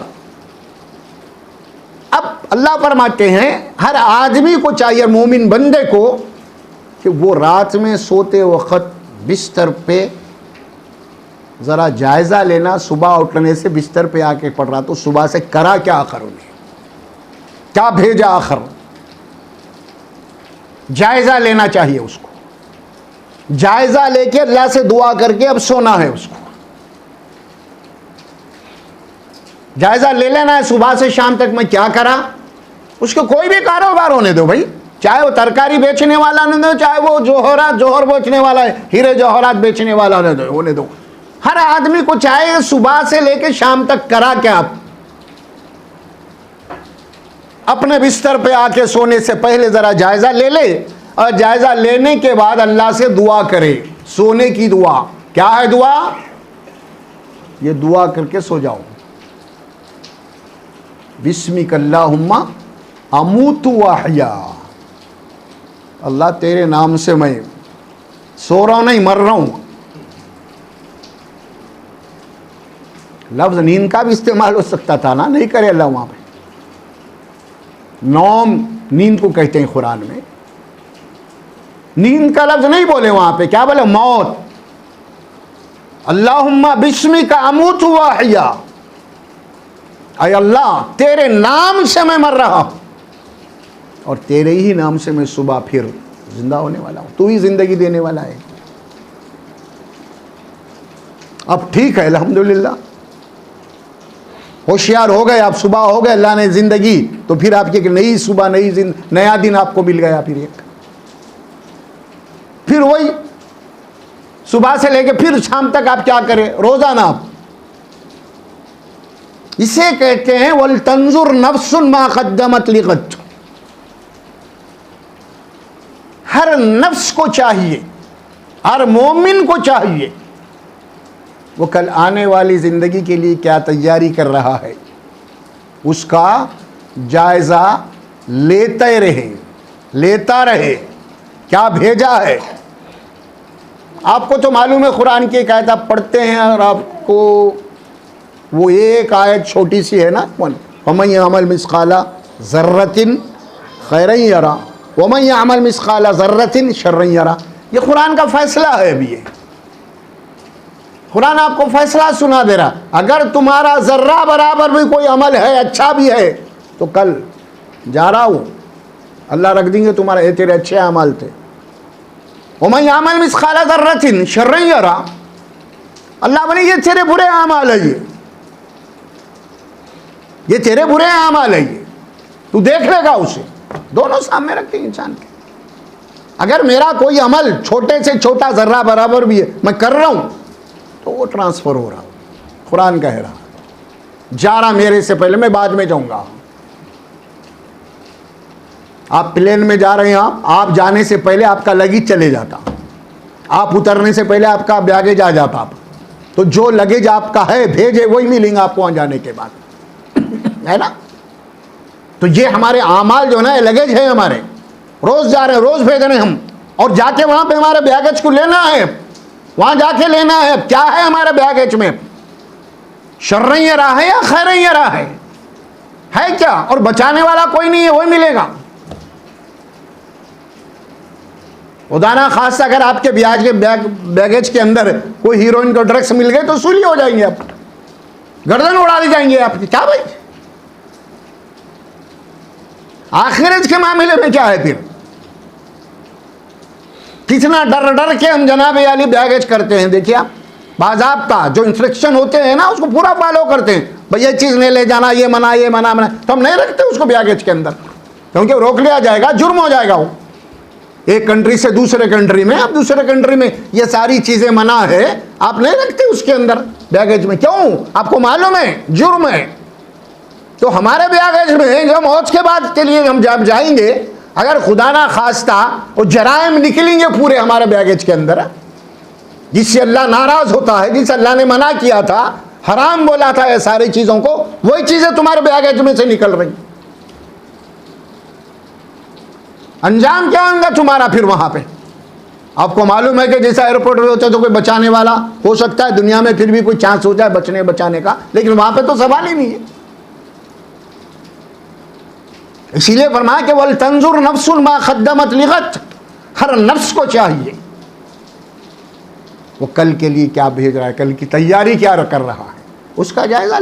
اب اللہ فرماتے ہیں ہر آدمی کو چاہیے، مومن بندے کو، کہ وہ رات میں سوتے وقت بستر پہ ذرا جائزہ لینا. صبح اٹھنے سے بستر پہ آ کے پڑھ رہا تو صبح سے کرا کیا آخر، انہیں کیا بھیجا آخر، جائزہ لینا چاہیے اس کو. جائزہ لے کے اللہ سے دعا کر کے اب سونا ہے اس کو. جائزہ لے لینا ہے صبح سے شام تک میں کیا کرا. اس کو کوئی بھی کاروبار ہونے دو بھائی، چاہے وہ ترکاری بیچنے والا نہ دو، چاہے وہ جوہر بیچنے والا ہے، ہیرے جوہرات بیچنے والا نہ دو، ہونے دو. ہر آدمی کو چاہے صبح سے لے کے شام تک کرا کیا، آپ اپنے بستر پہ آ کے سونے سے پہلے ذرا جائزہ لے لے، اور جائزہ لینے کے بعد اللہ سے دعا کرے. سونے کی دعا کیا ہے؟ دعا یہ دعا کر کے سو جاؤ. بسمک اللہم اموت و احیا. اللہ تیرے نام سے میں سو رہا ہوں، نہیں مر رہا ہوں. لفظ نیند کا بھی استعمال ہو سکتا تھا نا، نہیں کرے اللہ وہاں پہ. نوم نیند کو کہتے ہیں قرآن میں. نیند کا لفظ نہیں بولے وہاں پہ، کیا بولے؟ موت. اللہم بسمک اموت و احیا. اے اللہ تیرے نام سے میں مر رہا ہوں، اور تیرے ہی نام سے میں صبح پھر زندہ ہونے والا ہوں. تو ہی زندگی دینے والا ہے. اب ٹھیک ہے، الحمدللہ ہوشیار ہو گئے آپ، صبح ہو گئے، اللہ نے زندگی، تو پھر آپ کی نئی صبح، نیا دن آپ کو مل گیا. پھر وہی صبح سے لے کے پھر شام تک آپ کیا کریں؟ روزانہ آپ. اسے کہتے ہیں وَلْتَنْظُرْ نَفْسٌ مَا قَدَّمَتْ لِغَدٍ. ہر نفس کو چاہیے، ہر مومن کو چاہیے وہ کل آنے والی زندگی کے لیے کیا تیاری کر رہا ہے، اس کا جائزہ لیتا رہے، کیا بھیجا ہے۔ آپ کو تو معلوم ہے قرآن کی ایک آیت آپ پڑھتے ہیں اور آپ کو وہ ایک آیت چھوٹی سی ہے نا، وَمَن يَعْمَلْ مِثْقَالَ ذَرَّةٍ خَيْرًا يَرَهُ وَمَن يَعْمَلْ مِثْقَالَ ذَرَّةٍ شَرًّا يَرَهُ۔ یہ قرآن کا فیصلہ ہے ابھی، یہ قرآن آپ کو فیصلہ سنا دے رہا، اگر تمہارا ذرہ برابر بھی کوئی عمل ہے، اچھا بھی ہے، تو کل جا رہا ہوں اللہ رکھ دیں گے تمہارے، یہ تیرے اچھے اعمال تھے۔ وَمَن يَعْمَلْ مِثْقَالَ ذَرَّةٍ شَرًّا يَرَهُ، اللہ بولے یہ تیرے برے اعمال ہے، یہ تیرے برے اعمال ہے، یہ تو دیکھ لے گا اسے، دونوں سامنے رکھتے ہیں انسان کے۔ اگر میرا کوئی عمل چھوٹے سے چھوٹا ذرہ برابر بھی ہے، میں کر رہا ہوں، تو وہ ٹرانسفر ہو رہا، قرآن کہہ رہا جا رہا میرے سے پہلے، میں بعد میں جاؤں گا۔ آپ پلین میں جا رہے ہیں، آپ جانے سے پہلے آپ کا لگیج چلے جاتا، آپ اترنے سے پہلے آپ کا بیگیج آ جاتا، تو جو لگیج آپ کا ہے بھیجے وہی ملیں گا آپ کو وہاں جانے کے بعد، ہے نا۔ تو یہ ہمارے اعمال جو نا یہ لگیج ہے ہمارے، روز جا رہے ہیں، روز بھیج رہے ہیں ہم، اور جا کے وہاں پہ ہمارے بیگیج کو لینا ہے، وہاں جا کے لینا ہے۔ کیا ہے ہمارے بیگیج میں؟ شرًا یرا ہے یا خیرًا یرا ہے کیا؟ اور بچانے والا کوئی نہیں ہے، وہی ملے گا۔ خدا نہ خاصہ اگر آپ کے بیگیج کے اندر کوئی ہیروئن کو ڈرگس مل گئے تو سولی ہو جائیں گے، آپ گردن اڑا دی جائیں گے آپ کی، کیا بھائی؟ آخرت کے معاملے میں کیا ہے پھر؟ کتنا ڈر کے ہم جناب عالی بیگیج کرتے ہیں۔ دیکھیے آپ باضابطہ جو انسٹرکشن ہوتے ہیں نا اس کو پورا فالو کرتے ہیں، بھئی یہ چیز نہیں لے جانا، یہ منع، یہ منع، تو ہم نہیں رکھتے اس کو بیگیج کے اندر، کیونکہ روک لیا جائے گا، جرم ہو جائے گا۔ وہ ایک کنٹری سے دوسرے کنٹری میں، اب دوسرے کنٹری میں یہ ساری چیزیں منع ہے، آپ نہیں رکھتے اس کے اندر بیگیج میں، کیوں؟ آپ کو معلوم ہے جرم ہے۔ تو ہمارے بیگیج میں جو موت کے بعد کے لیے ہم جب جائیں گے، اگر خدا نہ خواستہ وہ جرائم نکلیں گے پورے ہمارے بیگیج کے اندر، جس سے اللہ ناراض ہوتا ہے، جس سے اللہ نے منع کیا تھا، حرام بولا تھا یہ ساری چیزوں کو، وہی چیزیں تمہارے بیگیج میں سے نکل رہی، انجام کیا ہوگا تمہارا پھر وہاں پہ؟ آپ کو معلوم ہے کہ جیسا ایئرپورٹ پہ ہوتا ہے تو کوئی بچانے والا ہو سکتا ہے، دنیا میں پھر بھی کوئی چانس ہو جائے بچانے کا، لیکن وہاں پہ تو سوال ہی نہیں ہے۔ اسی لیے فرمایا کہ وَلْتَنْظُرْ نَفْسٌ مَا قَدَّمَتْ لِغَدٍ، ہر نفس کو چاہیے وہ کل کے لیے کیا بھیج رہا ہے، کل کی تیاری کیا کر رہا ہے، اس کا جائزہ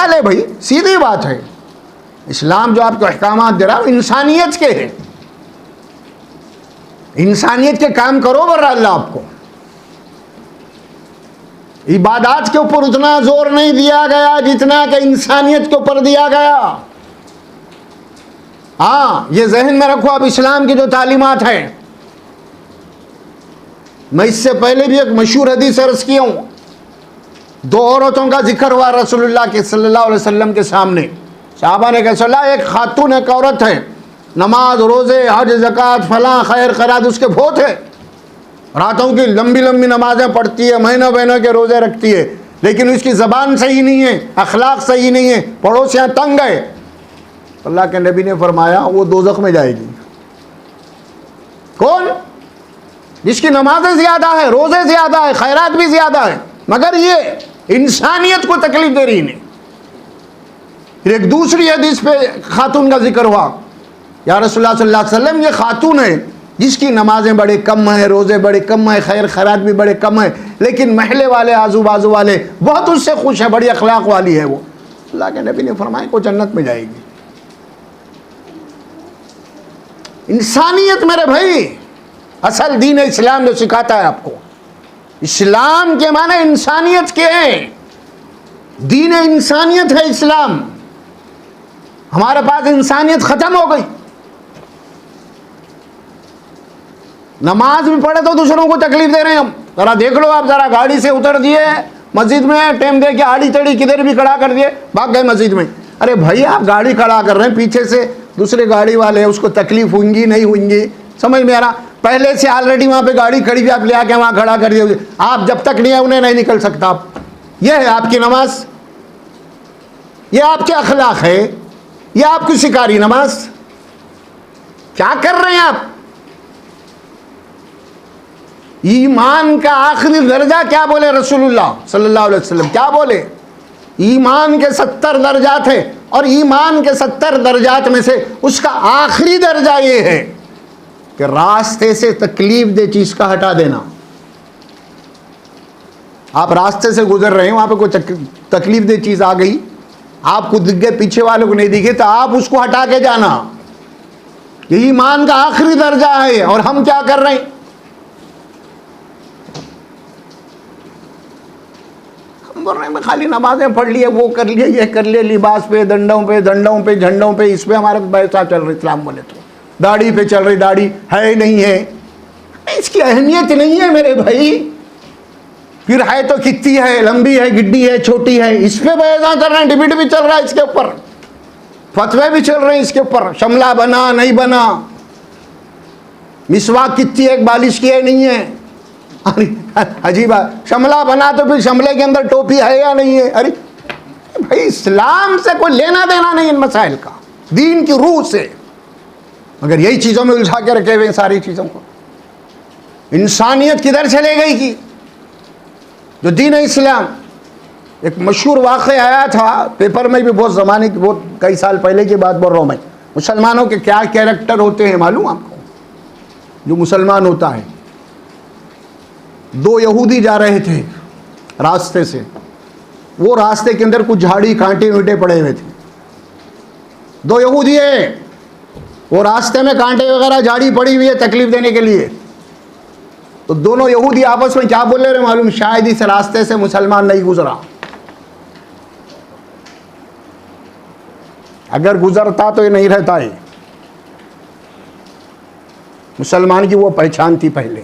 لے بھائی، سیدھی بات ہے۔ اسلام جو آپ کو احکامات دے رہا ہے انسانیت کے ہیں، انسانیت کے کام کرو ورنہ اللہ آپ کو۔ عبادات کے اوپر اتنا زور نہیں دیا گیا جتنا کہ انسانیت کے اوپر دیا گیا۔ ہاں یہ ذہن میں رکھو، اب اسلام کی جو تعلیمات ہیں، میں اس سے پہلے بھی ایک مشہور حدیث عرض کیا ہوں، دو عورتوں کا ذکر ہوا رسول اللہ کے صلی اللہ علیہ وسلم کے سامنے، صحابہ نے کہا صلی اللہ، ایک خاتون ایک عورت ہے، نماز روزے حج زکوٰۃ فلاں خیر خیرات اس کے بہت ہے، راتوں کی لمبی لمبی نمازیں پڑھتی ہے، مہینوں مہینوں کے روزے رکھتی ہے، لیکن اس کی زبان صحیح نہیں ہے، اخلاق صحیح نہیں ہے، پڑوسیاں تنگ ہے۔ اللہ کے نبی نے فرمایا وہ دوزخ میں جائے گی۔ کون؟ جس کی نمازیں زیادہ ہے، روزے زیادہ ہے، خیرات بھی زیادہ ہے، مگر یہ انسانیت کو تکلیف دے رہی نہیں۔ پھر ایک دوسری حدیث پہ خاتون کا ذکر ہوا، یا رسول اللہ صلی اللہ علیہ وسلم یہ خاتون ہے جس کی نمازیں بڑے کم ہیں، روزے بڑے کم ہیں، خیر خیرات بھی بڑے کم ہیں، لیکن محلے والے آزو بازو والے بہت اس سے خوش ہیں، بڑی اخلاق والی ہے وہ۔ اللہ کے نبی نے فرمایا وہ جنت میں جائے گی۔ انسانیت میرے بھائی، اصل دین اسلام جو سکھاتا ہے آپ کو، اسلام کے معنی انسانیت کے ہیں، دین انسانیت ہے اسلام۔ ہمارے پاس انسانیت ختم ہو گئی، نماز بھی پڑھے تو دوسروں کو تکلیف دے رہے ہیں ہم۔ ذرا دیکھ لو آپ، ذرا گاڑی سے اتر دیے مسجد میں، ٹائم دے کے آڑی تڑی کدھر بھی کھڑا کر دیے، بھاگ گئے مسجد میں۔ ارے بھائی آپ گاڑی کھڑا کر رہے ہیں، پیچھے سے دوسرے گاڑی والے ہیں، اس کو تکلیف ہوئیں گی نہیں ہوئیں گی، سمجھ میں آ رہا؟ پہلے سے آلریڈی وہاں پہ گاڑی کھڑی ہوئی، آپ لے آ کے وہاں کھڑا کر دیے، آپ جب تک نہیں ہے انہیں نہیں نکل سکتا. یہ ہے آپ کی نماز، یہ آپ کے اخلاق ہے، یہ آپ کی سکاری نماز. کیا کر رہے ہیں آپ؟ ایمان کا آخری درجہ کیا بولے رسول اللہ صلی اللہ علیہ وسلم؟ کیا بولے؟ ایمان کے 70 درجات ہیں، اور ایمان کے 70 درجات میں سے اس کا آخری درجہ یہ ہے کہ راستے سے تکلیف دہ چیز کا ہٹا دینا. آپ راستے سے گزر رہے ہیں، وہاں پہ کوئی تکلیف دہ چیز آ گئی، آپ کو دکھ گئے، پیچھے والوں کو نہیں دکھے، تو آپ اس کو ہٹا کے جانا. یہ ایمان کا آخری درجہ ہے. اور ہم کیا کر رہے ہیں؟ ہم بول رہے ہیں میں خالی نمازیں پڑھ لیے، وہ کر لیے، یہ کر لیے، لباس پہ، ڈنڈوں پہ، جھنڈوں پہ، اس پہ ہمارا پیسہ چل رہا. اسلام بولے تو داڑھی پہ چل رہی، داڑھی ہے نہیں ہے، اس کی اہمیت نہیں ہے میرے بھائی. پھر ہے تو کتنی ہے، لمبی ہے، گڈی ہے، چھوٹی ہے، اس پہ بیعضاں کر رہے ہیں. ڈبیٹ بھی چل رہا ہے اس کے اوپر، فتوے بھی چل رہے ہیں اس کے اوپر. شملہ بنا نہیں بنا، مسواک کتنی ایک بالش کی ہے نہیں ہے. عجیب ہے، شملہ بنا تو پھر شملے کے اندر ٹوپی ہے یا نہیں ہے. ارے بھائی اسلام سے کوئی لینا دینا نہیں ان مسائل کا، دین کی روح سے. مگر یہی چیزوں میں الجھا کے رکھے ہوئے ساری چیزوں کو. انسانیت کدھر چلے گئی کی جو دین اسلام. ایک مشہور واقعہ آیا تھا پیپر میں بھی، بہت زمانے کی، بہت کئی سال پہلے کی بات بول رہا ہوں میں. مسلمانوں کے کیا کیریکٹر ہوتے ہیں معلوم آپ کو؟ جو مسلمان ہوتا ہے، 2 یہودی جا رہے تھے راستے سے، وہ راستے کے اندر کچھ جھاڑی کانٹے ویٹے پڑے ہوئے تھے. 2 یہودی ہیں، وہ راستے میں کانٹے وغیرہ جھاڑی پڑی ہوئی ہے تکلیف دینے کے لیے. تو دونوں یہودی آپس میں کیا بول رہے ہیں معلوم؟ شاید اس راستے سے مسلمان نہیں گزرا، اگر گزرتا تو یہ نہیں رہتا ہے. مسلمان کی وہ پہچان تھی پہلے.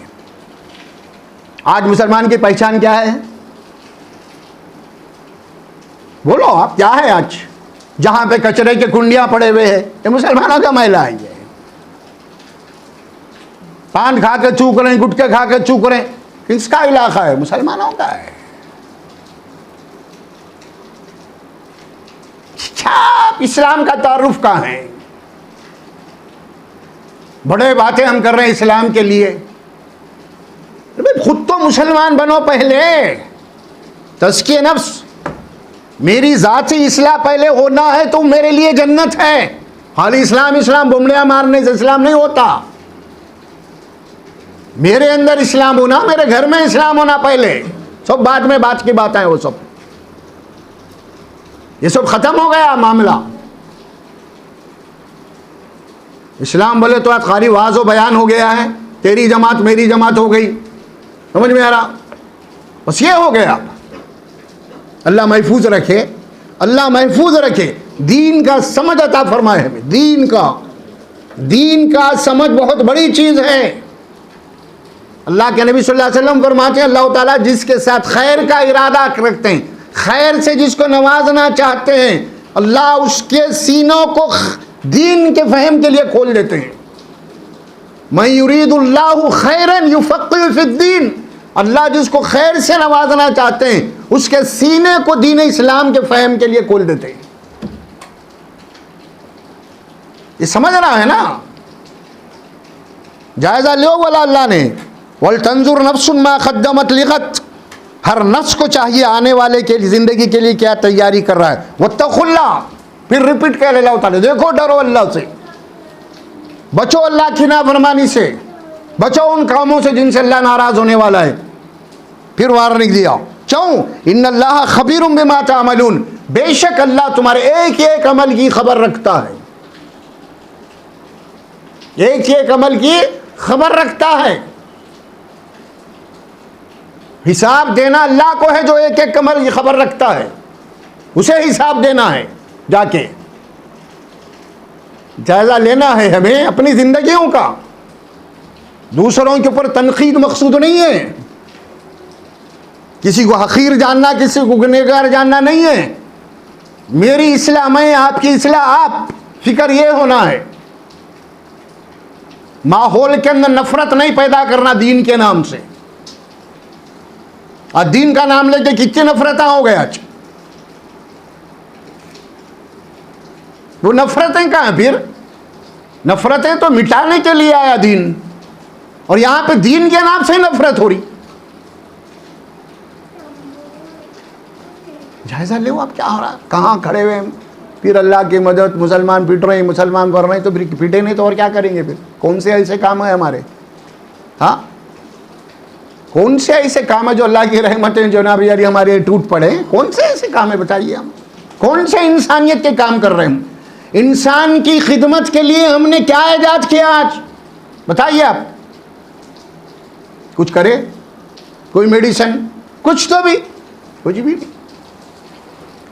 آج مسلمان کی پہچان کیا ہے؟ بولو آپ، کیا ہے آج؟ جہاں پہ کچرے کے کنڈیاں پڑے ہوئے ہیں، یہ مسلمانوں کا میلہ ہے. یہ پان کھا کے چوک رہے ہیں، گٹکے کھا کے چوک رہے ہیں، کس کا علاقہ ہے؟ مسلمانوں کا ہے. اسلام کا تعارف کہاں ہے؟ بڑے باتیں ہم کر رہے ہیں اسلام کے لیے. خود تو مسلمان بنو پہلے. تزکیہ نفس، میری ذاتی اصلاح پہلے ہونا ہے تو میرے لیے جنت ہے. خالی اسلام اسلام بمڑیاں مارنے سے اسلام نہیں ہوتا. میرے اندر اسلام ہونا، میرے گھر میں اسلام ہونا پہلے. سب بعد میں بات کی بات ہے، وہ سب یہ سب ختم ہو گیا معاملہ. اسلام بولے تو آج خالی واعظ و بیان ہو گیا ہے، تیری جماعت میری جماعت ہو گئی. سمجھ میں آ رہا؟ بس یہ ہو گیا. اللہ محفوظ رکھے، اللہ محفوظ رکھے. دین کا سمجھ عطا فرمائے ہمیں. دین کا سمجھ بہت بڑی چیز ہے. اللہ کے نبی صلی اللہ علیہ وسلم فرماتے ہیں اللہ تعالیٰ جس کے ساتھ خیر کا ارادہ رکھتے ہیں، خیر سے جس کو نوازنا چاہتے ہیں، اللہ اس کے سینوں کو دین کے فہم کے لیے کھول دیتے ہیں. من یرید اللہ خیرا یفقہ فی الدین. اللہ جس کو خیر سے نوازنا چاہتے ہیں اس کے سینے کو دین اسلام کے فہم کے لیے کھول دیتے ہیں. یہ سمجھ رہا ہے نا؟ جائزہ لو بولا اللہ نے، وَلْتَنْظُرْ نَفْسٌ مَا قَدَّمَتْ لِغَدٍ. ہر نفس کو چاہیے آنے والے کے زندگی کے لیے کیا تیاری کر رہا ہے. وَاتَّقُوا اللَّهَ، پھر ریپیٹ کر اللہ تعالیٰ، دیکھو ڈرو اللہ سے، بچو اللہ کی نافرمانی سے، بچو ان کاموں سے جن سے اللہ ناراض ہونے والا ہے. پھر وارننگ دیا، چوں ان اللہ خبیر بما تعملون، بے شک اللہ تمہارے ایک ایک عمل کی خبر رکھتا ہے. ایک ایک عمل کی خبر رکھتا ہے. حساب دینا اللہ کو ہے جو ایک ایک عمل کی خبر رکھتا ہے، اسے حساب دینا ہے. جا کے جائزہ لینا ہے ہمیں اپنی زندگیوں کا. دوسروں کے اوپر تنقید مقصود نہیں ہے، کسی کو حقیر جاننا، کسی کو گنہگار جاننا نہیں ہے. میری اصلاح میں، آپ کی اصلاح آپ. فکر یہ ہونا ہے ماحول کے اندر نفرت نہیں پیدا کرنا دین کے نام سے. اور دین کا نام لے کے کتنی نفرتیں ہو گئے آج. وہ نفرتیں کہاں پھر؟ نفرتیں تو مٹانے کے لیے آیا دین, اور یہاں پہ دین کے نام سے نفرت ہو رہی. جائزہ لے آپ کیا ہو رہا, کہاں کھڑے ہوئے ہیں. پھر اللہ کی مدد, مسلمان پیٹ رہے ہیں, مسلمان کر رہے ہیں, تو پھر پیٹے نہیں تو اور کیا کریں گے؟ پھر کون سے ایسے کام ہیں ہمارے؟ ہاں, کون سے ایسے کام ہے جو اللہ کی رحمتیں جناب یاری ہمارے ٹوٹ پڑے ہیں؟ کون سے ایسے کام ہے بتائیے. ہم کون سے انسانیت کے کام کر رہے ہیں؟ انسان کی خدمت کے لیے ہم نے کیا ایجاد کیا آج بتائیے آپ؟ کچھ کرے کوئی میڈیسن, کچھ تو بھی, کچھ بھی نہیں.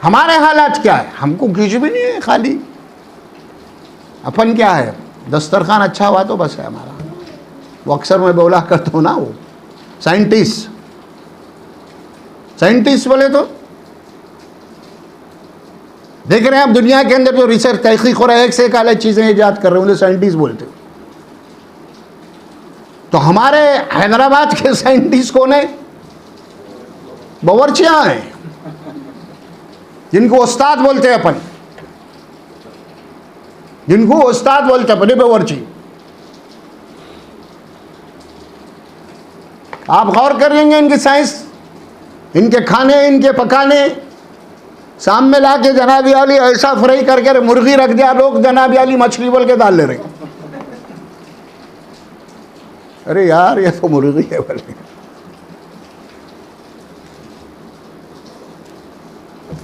ہمارے حالات کیا ہے؟ ہم کو کچھ بھی نہیں ہے, خالی اپن کیا ہے, دسترخوان اچھا ہوا تو بس ہے ہمارا. وہ اکثر میں بولا کرتا ہوں نا, وہ سائنٹسٹ بولے تو دیکھ رہے ہیں آپ دنیا کے اندر جو ریسرچ تحقیق ہو رہا ہے, ایک سے ایک الگ چیزیں ایجاد کر رہے ہیں, انہیں سائنٹسٹ بولتے. تو ہمارے حیدرآباد کے سائنٹسٹ کون ہیں؟ باورچیاں ہیں, جن کو استاد بولتے ہیں اپن, جن کو استاد بولتے ہیں اپنے باورچی. آپ غور کر لیں گے ان کی سائنس, ان کے کھانے, ان کے پکانے. سامنے لا کے جناب علی ایسا فرائی کر کے مرغی رکھ دیا, لوگ جناب علی مچھلی بول کے ڈال لے رہے ہیں. ارے یار یہ تو مرغی ہے بولے.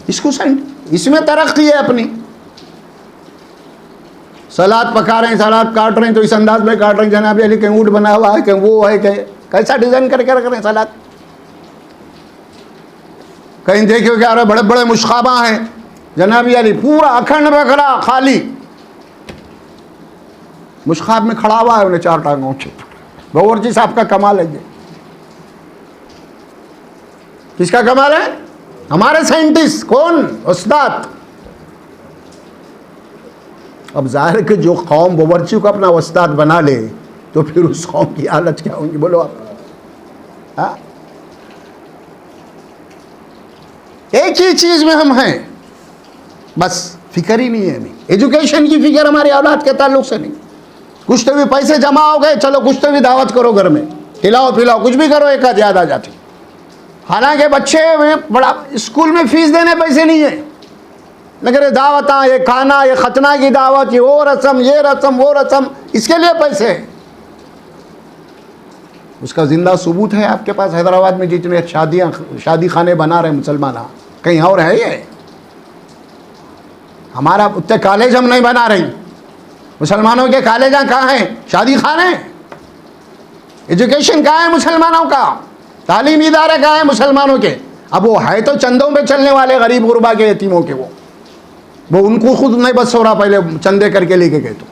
اس کو اس میں ترقی ہے اپنی. سلاد پکا رہے ہیں, سلاد کاٹ رہے ہیں تو اس انداز میں کاٹ رہے ہیں جناب علی, کہیں اونٹ بنا ہوا ہے, کہیں وہ ہے, کہ کیسا ڈیزائن کر کے رکھ رہے ہیں سلاد. کہیں دیکھو کہ بڑے بڑے مشخابہ ہیں جناب علی, پورا اکھنڈ میں کھڑا خالی مشخاب میں کھڑا ہوا ہے, انہیں 4 ٹانگوں سے. باورچی صاحب کا کمال ہے یہ. کس کا کمال ہے؟ ہمارے سائنٹسٹ. کون؟ استاد. اب ظاہر کہ جو قوم باورچی کو اپنا استاد بنا لے تو پھر اس قوم کی حالت کیا ہوگی بولو آپ. ہاں, ایک ہی چیز میں ہم ہیں, بس فکر ہی نہیں ہے ہمیں. ایجوکیشن کی فکر ہماری اولاد کے تعلق سے نہیں. کچھ تو بھی پیسے جمع ہو گئے, چلو کچھ تو بھی دعوت کرو گھر میں, کھلاؤ پلاؤ, کچھ بھی کرو, ایک آدھ یاد آ جاتی. حالانکہ بچے میں بڑا اسکول میں فیس دینے پیسے نہیں ہیں, لیکن دعوتاں, یہ کھانا, یہ ختنہ کی دعوت, یہ وہ رسم, یہ رسم, وہ رسم, اس کے لیے پیسے ہیں. اس کا زندہ ثبوت ہے آپ کے پاس. حیدرآباد میں جتنے شادی خانے بنا رہے ہیں مسلمان, کہیں اور ہے یہ؟ ہمارا اتنے کالج ہم نہیں بنا رہے. مسلمانوں کے کالج کہاں ہیں؟ شادی خانے. ایجوکیشن کہاں ہے مسلمانوں کا؟ تعلیمی ادارے کہاں ہیں مسلمانوں کے؟ اب وہ ہے تو چندوں پہ چلنے والے غریب غربا کے یتیموں کے, وہ ان کو خود نہیں بس ہو رہا, پہلے چندے کر کے لے کے گئے. تو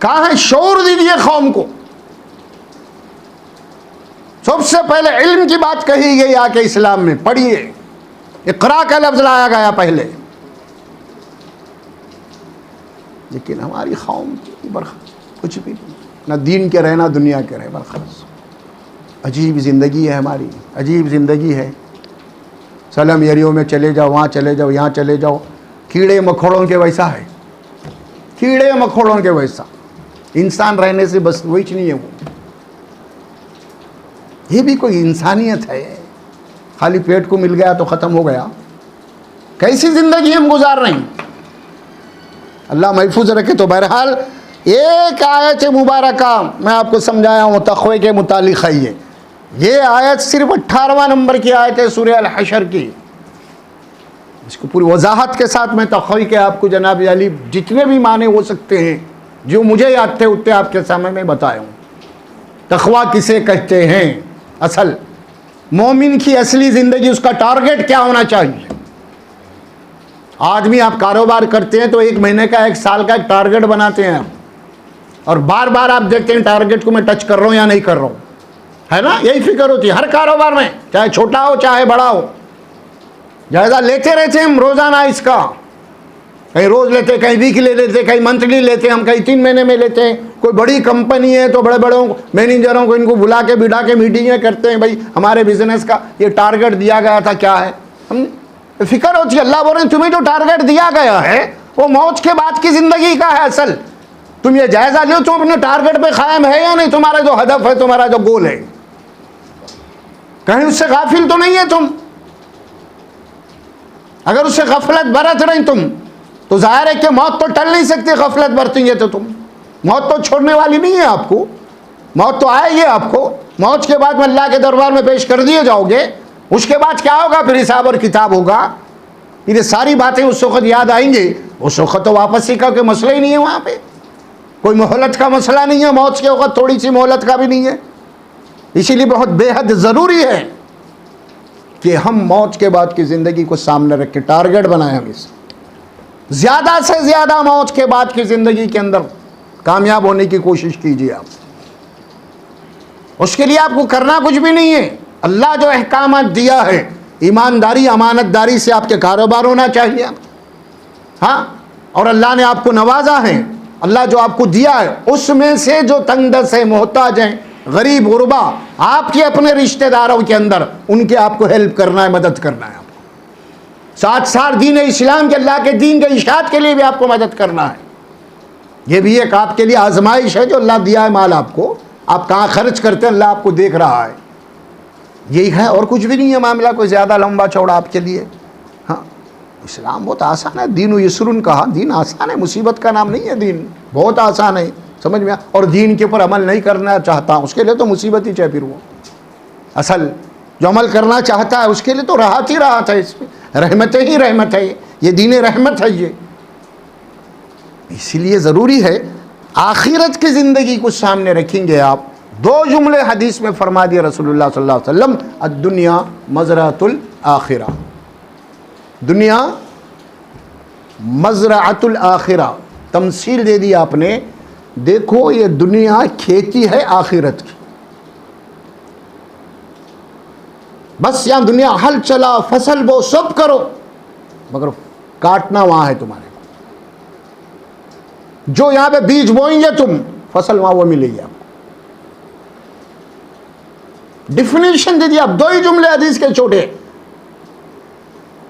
کہاں ہے؟ شعور دیجیے قوم کو. سب سے پہلے علم کی بات کہی گئی آ کے اسلام میں, پڑھیے. اقرا کا لفظ لایا گیا پہلے. لیکن ہماری قوم کی کچھ بھی نہیں, نہ دین کے رہے نہ دنیا کے رہے, برخلاص. عجیب زندگی ہے ہماری, عجیب زندگی ہے. سلم یریوں میں چلے جاؤ, وہاں چلے جاؤ, یہاں چلے جاؤ, کیڑے مکوڑوں کے ویسا ہے, کیڑے مکوڑوں کے ویسا. انسان رہنے سے بس وہی نہیں ہے. وہ یہ بھی کوئی انسانیت ہے؟ خالی پیٹ کو مل گیا تو ختم ہو گیا. کیسی زندگی ہم گزار رہے ہیں؟ اللہ محفوظ رکھے. تو بہرحال ایک آیت مبارکہ میں آپ کو سمجھایا ہوں تقوی کے متعلق ہے. یہ آیت صرف 18واں نمبر کی آیت ہے سورہ الحشر کی. اس کو پوری وضاحت کے ساتھ میں تقوی کے آپ کو جناب علی جتنے بھی معنی ہو سکتے ہیں جو مجھے یاد تھے اتنے آپ کے سامنے میں بتایا ہوں. تقوی کسے کہتے ہیں؟ اصل مومن کی اصلی زندگی, اس کا ٹارگٹ کیا ہونا چاہیے؟ آدمی آپ کاروبار کرتے ہیں تو 1 مہینے کا, 1 سال کا ایک ٹارگٹ بناتے ہیں آپ, اور بار بار آپ دیکھتے ہیں ٹارگٹ کو میں ٹچ کر رہا ہوں یا نہیں کر رہا ہوں, ہے نا؟ یہی فکر ہوتی ہے ہر کاروبار میں, چاہے چھوٹا ہو چاہے بڑا ہو. جائزہ لیتے رہتے ہیں ہم روزانہ اس کا کہیں روز لیتے، کہیں ویکلی لیتے، کہیں منتھلی لیتے، ہم کہیں 3 مہینے میں لیتے ہیں۔ کوئی بڑی کمپنی ہے تو بڑے بڑوں مینیجروں کو ان کو بلا کے بٹھا کے میٹنگیں کرتے ہیں، بھائی ہمارے بزنس کا یہ ٹارگٹ دیا گیا تھا، کیا ہے؟ ہم فکر ہوتی ہے۔ اللہ بول رہے ہیں تمہیں جو ٹارگٹ دیا گیا ہے وہ موت کے بعد کی زندگی کا ہے۔ اصل تم یہ جائزہ لو تم اپنے ٹارگٹ پہ قائم ہے یا نہیں، تمہارا جو ہدف ہے، تمہارا جو گول ہے، کہیں اس سے غافل تو نہیں ہے تم؟ اگر اس سے غفلت برت رہی تم تو ظاہر ہے کہ موت تو ٹل نہیں سکتی، غفلت برتیں گے تو تم، موت تو چھوڑنے والی نہیں ہے آپ کو، موت تو آئے گی آپ کو، موت کے بعد میں اللہ کے دربار میں پیش کر دیے جاؤ گے، اس کے بعد کیا ہوگا؟ پھر حساب اور کتاب ہوگا۔ یہ ساری باتیں اس وقت یاد آئیں گی، اس وقت تو واپسی کا کوئی مسئلہ ہی نہیں ہے، وہاں پہ کوئی مہلت کا مسئلہ نہیں ہے، موت کے وقت تھوڑی سی مہلت کا بھی نہیں ہے۔ اسی لیے بہت بے حد ضروری ہے کہ ہم موت کے بعد کی زندگی کو سامنے رکھ کے ٹارگٹ بنائیں، ہم اس زیادہ سے زیادہ موت کے بعد کی زندگی کے اندر کامیاب ہونے کی کوشش کیجیے۔ آپ اس کے لیے آپ کو کرنا کچھ بھی نہیں ہے، اللہ جو احکامات دیا ہے، ایمانداری امانت داری سے آپ کے کاروبار ہونا چاہیے، ہاں، اور اللہ نے آپ کو نوازا ہے، اللہ جو آپ کو دیا ہے اس میں سے جو تنگ دست ہے، محتاج ہیں، غریب غربا آپ کے اپنے رشتہ داروں کے اندر، ان کے آپ کو ہیلپ کرنا ہے، مدد کرنا ہے، آپ کو ساتھ ساتھ دین اسلام کے، اللہ کے دین کے اشاعت کے لیے بھی آپ کو مدد کرنا ہے۔ یہ بھی ایک آپ کے لیے آزمائش ہے، جو اللہ دیا ہے مال آپ کو، آپ کہاں خرچ کرتے ہیں اللہ آپ کو دیکھ رہا ہے، یہی ہے، اور کچھ بھی نہیں ہے معاملہ کوئی زیادہ لمبا چوڑا آپ کے لیے۔ ہاں، اسلام بہت آسان ہے، دین و یسرن کہا، دین آسان ہے، مصیبت کا نام نہیں ہے، دین بہت آسان ہے، سمجھ میں؟ اور دین کے اوپر عمل نہیں کرنا چاہتا اس کے لیے تو مصیبت ہی چاہے پھر وہ، اصل جو عمل کرنا چاہتا ہے اس کے لیے تو راحت ہی راحت ہے، اس میں رحمت ہی رحمت ہے، یہ دین رحمت ہے۔ یہ اسی لیے ضروری ہے آخرت کی زندگی کو سامنے رکھیں گے آپ۔ 2 جملے حدیث میں فرما دیے رسول اللہ صلی اللہ علیہ وسلم، الدنیا مزرعۃ الآخرہ، دنیا مزرعۃ الآخرہ، تمثیل دے دی آپ نے، دیکھو یہ دنیا کھیتی ہے آخرت کی، بس یہاں دنیا ہل چلا، فصل بو، سب کرو، مگر کاٹنا وہاں ہے تمہارے، جو یہاں پہ بیج بوئیں گے تم، فصل وہاں وہ ملے گی آپ کو۔ ڈیفینیشن دے دیا، 2 ہی جملے حدیث کے چھوٹے،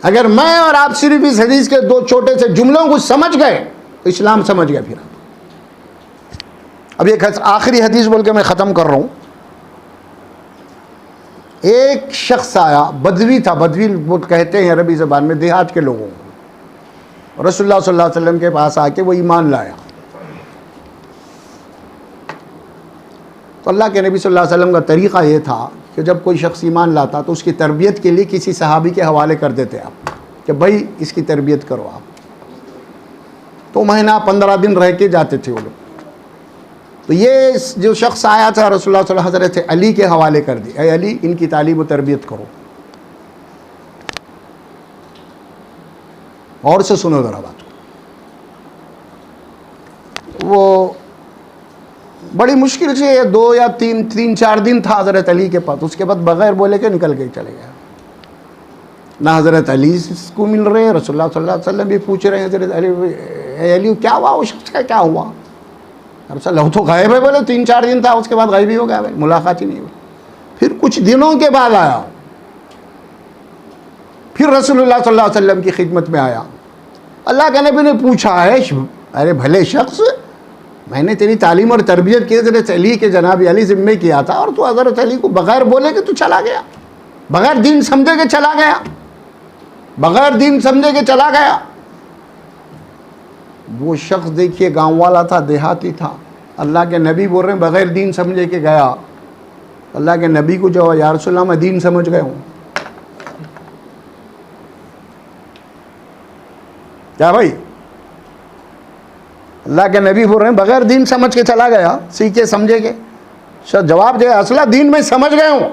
اگر میں اور آپ صرف اس حدیث کے 2 چھوٹے سے جملوں کو سمجھ گئے تو اسلام سمجھ گیا۔ پھر اب ایک آخری حدیث بول کے میں ختم کر رہا ہوں۔ ایک شخص آیا، بدوی تھا، بدوی وہ کہتے ہیں عربی زبان میں دیہات کے لوگوں کو، رسول اللہ صلی اللہ علیہ وسلم کے پاس آ کے وہ ایمان لایا، تو اللہ کے نبی صلی اللہ علیہ وسلم کا طریقہ یہ تھا کہ جب کوئی شخص ایمان لاتا تو اس کی تربیت کے لیے کسی صحابی کے حوالے کر دیتے آپ کہ بھائی اس کی تربیت کرو آپ، تو مہینہ 15 دن رہ کے جاتے تھے وہ لوگ۔ تو یہ جو شخص آیا تھا رسول اللہ صلی اللہ علیہ وسلم حضرت علی کے حوالے کر دی، اے علی ان کی تعلیم و تربیت کرو۔ اور سے سنو ذرا بات، وہ بڑی مشکل سے 2 یا 3 4 دن تھا حضرت علی کے پاس، اس کے بعد بغیر بولے کے نکل کے چلے گیا، نہ حضرت علی کو مل رہے، رسول اللہ صلی اللہ علیہ وسلم بھی پوچھ رہے ہیں حضرت علی، اے علی کیا ہوا، اس شخص کا کیا ہوا؟ رسول اللہ تو غائب ہے، بولے 3 4 دن تھا، اس کے بعد غائب ہی ہو گیا، ملاقات ہی نہیں ہوئی۔ پھر کچھ دنوں کے بعد آیا، پھر رسول اللہ صلی اللہ علیہ وسلم کی خدمت میں آیا، اللہ کے نبی نے پوچھا ہے، ارے بھلے شخص، میں نے تیری تعلیم اور تربیت کی حضرت علی کے جناب علی ذمے کیا تھا، اور تو حضرت علی کو بغیر بولے کہ تو چلا گیا، بغیر دین سمجھے کہ چلا گیا، بغیر دین سمجھے کہ چلا گیا۔ وہ شخص دیکھیے گاؤں والا تھا، دیہاتی تھا، اللہ کے نبی بول رہے ہیں بغیر دین سمجھے کہ گیا، اللہ کے نبی کو جو یا رسول اللہ میں دین سمجھ گیا ہوں، کیا بھائی؟ اللہ کے نبی بول رہے ہیں بغیر دین سمجھ کے چلا گیا، سیکھے سمجھے کے، جواب دے اصلہ دین میں سمجھ گئے ہوں۔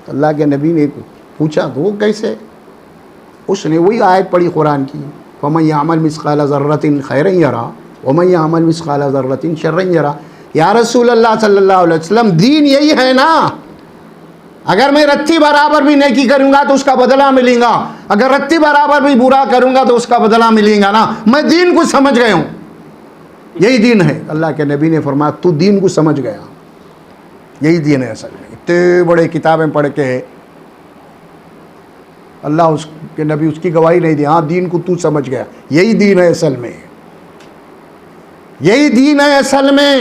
تو اللہ کے نبی نے پوچھا تو وہ کیسے؟ اس نے وہی آیت پڑھی قرآن کی، وَمَن يَعْمَلْ مِثْقَالَ ذَرَّةٍ خَيْرًا يَرَهُ وَمَن يَعْمَلْ مِثْقَالَ ذَرَّةٍ شَرًّا يَرَهُ۔ یا رسول اللہ صلی اللہ علیہ وسلم دین یہی ہے نا، اگر میں رتی برابر بھی نیکی کروں گا تو اس کا بدلہ ملے گا، اگر رتی برابر بھی برا کروں گا تو اس کا بدلہ ملے گا نا۔ میں دین کو سمجھ گیا ہوں، یہی دین ہے۔ اللہ کے نبی نے فرمایا تو دین کو سمجھ گیا، یہی دین ہے اصل میں۔ اتنے بڑے کتابیں پڑھ کے اللہ اس کے نبی اس کی گواہی نہیں دی، ہاں دین کو تو سمجھ گیا، یہی دین ہے اصل میں، یہی دین ہے اصل میں۔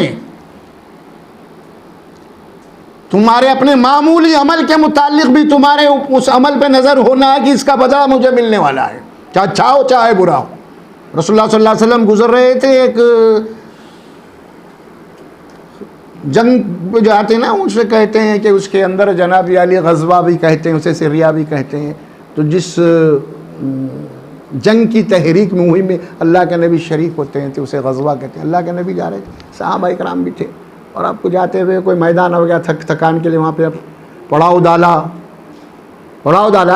تمہارے اپنے معمولی عمل کے متعلق بھی تمہارے اس عمل پہ نظر ہونا ہے کہ اس کا بدلہ مجھے ملنے والا ہے، چاہے اچھا ہو چاہے برا ہو۔ رسول اللہ صلی اللہ علیہ وسلم گزر رہے تھے، ایک جنگ پہ جاتے ہیں نا، ان سے کہتے ہیں کہ اس کے اندر جناب علی غزوہ بھی کہتے ہیں، اسے سریہ بھی کہتے ہیں۔ تو جس جنگ کی تحریک میں مہم میں اللہ کے نبی شریک ہوتے ہیں تو اسے غزوہ کہتے ہیں۔ اللہ کے نبی جا رہے تھے، صحابہ اکرام بھی تھے، اور آپ کو جاتے ہوئے کوئی میدان ہو گیا تھکان کے لیے، وہاں پہ پڑاؤ ڈالا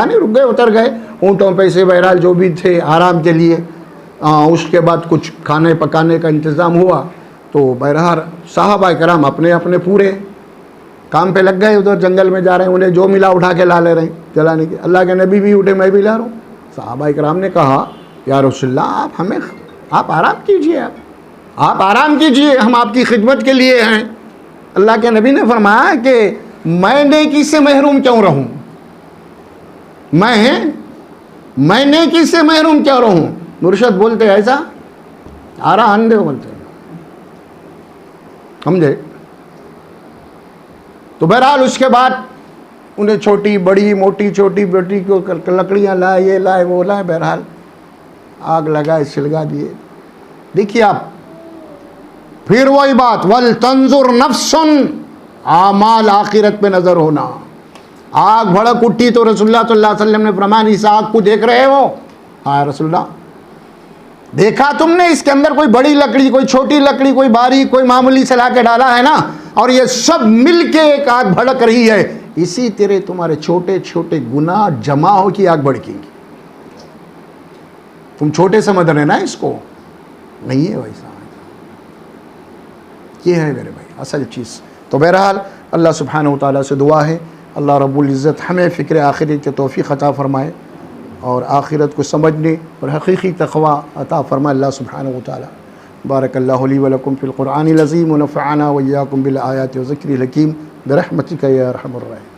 نہیں، رک گئے، اتر گئے اونٹوں پہ سے، بہرحال جو بھی تھے آرام کے لیے۔ اس کے بعد کچھ کھانے پکانے کا انتظام ہوا تو بہرحال صحابہ کرام اپنے اپنے پورے کام پہ لگ گئے، ادھر جنگل میں جا رہے ہیں، انہیں جو ملا اٹھا کے لا لے رہے ہیں جلانے کے۔ اللہ کے نبی بھی اٹھے، میں بھی لا رہا ہوں۔ صحابہ کرام نے کہا یا رسول اللہ آپ آرام کیجئے، آپ آرام کیجئے، ہم آپ کی خدمت کے لیے ہیں۔ اللہ کے نبی نے فرمایا کہ میں نیکی سے محروم کیوں رہوں، میں نیکی سے محروم کیوں رہوں؟ مرشد بولتے ایسا آرا اندے بولتے سمجھے۔ تو بہرحال اس کے بعد انہیں چھوٹی بڑی موٹی چھوٹی بیٹی کو لکڑیاں لائے، یہ لائے وہ لائے، بہرحال آگ لگائے، سلگا دیے۔ دیکھیے آپ پھر وہی بات وَلْتَنْظُرْ نَفْسٌ، اعمال آخرت پہ نظر ہونا۔ آگ بھڑک اٹھی تو رسول اللہ صلی اللہ علیہ وسلم نے فرمایا اس آگ کو دیکھ رہے ہو؟ ہاں رسول اللہ دیکھا تم نے، اس کے اندر کوئی بڑی لکڑی، کوئی چھوٹی لکڑی، کوئی باریک، کوئی معمولی سے لا کے ڈالا ہے نا، اور یہ سب مل کے ایک آگ بھڑک رہی ہے۔ اسی طرح تمہارے چھوٹے چھوٹے گناہ جمع ہو کی آگ بھڑکیں گی۔ تم چھوٹے سمجھ رہے نا اس کو، نہیں ہے ویسا، یہ ہے میرے بھائی اصل چیز۔ تو بہرحال اللہ سبحانہ و تعالیٰ سے دعا ہے اللہ رب العزت ہمیں فکر آخرت کی توفیق عطا فرمائے، اور آخرت کو سمجھنے اور حقیقی تقوی عطا فرمائے اللہ سبحانہ و تعالیٰ۔ بارک اللہ لی ولکم فی القرآن العظیم ونفعنا وإیاکم بالآیات وذکر الحکیم برحمتک یا ارحم الراحمین۔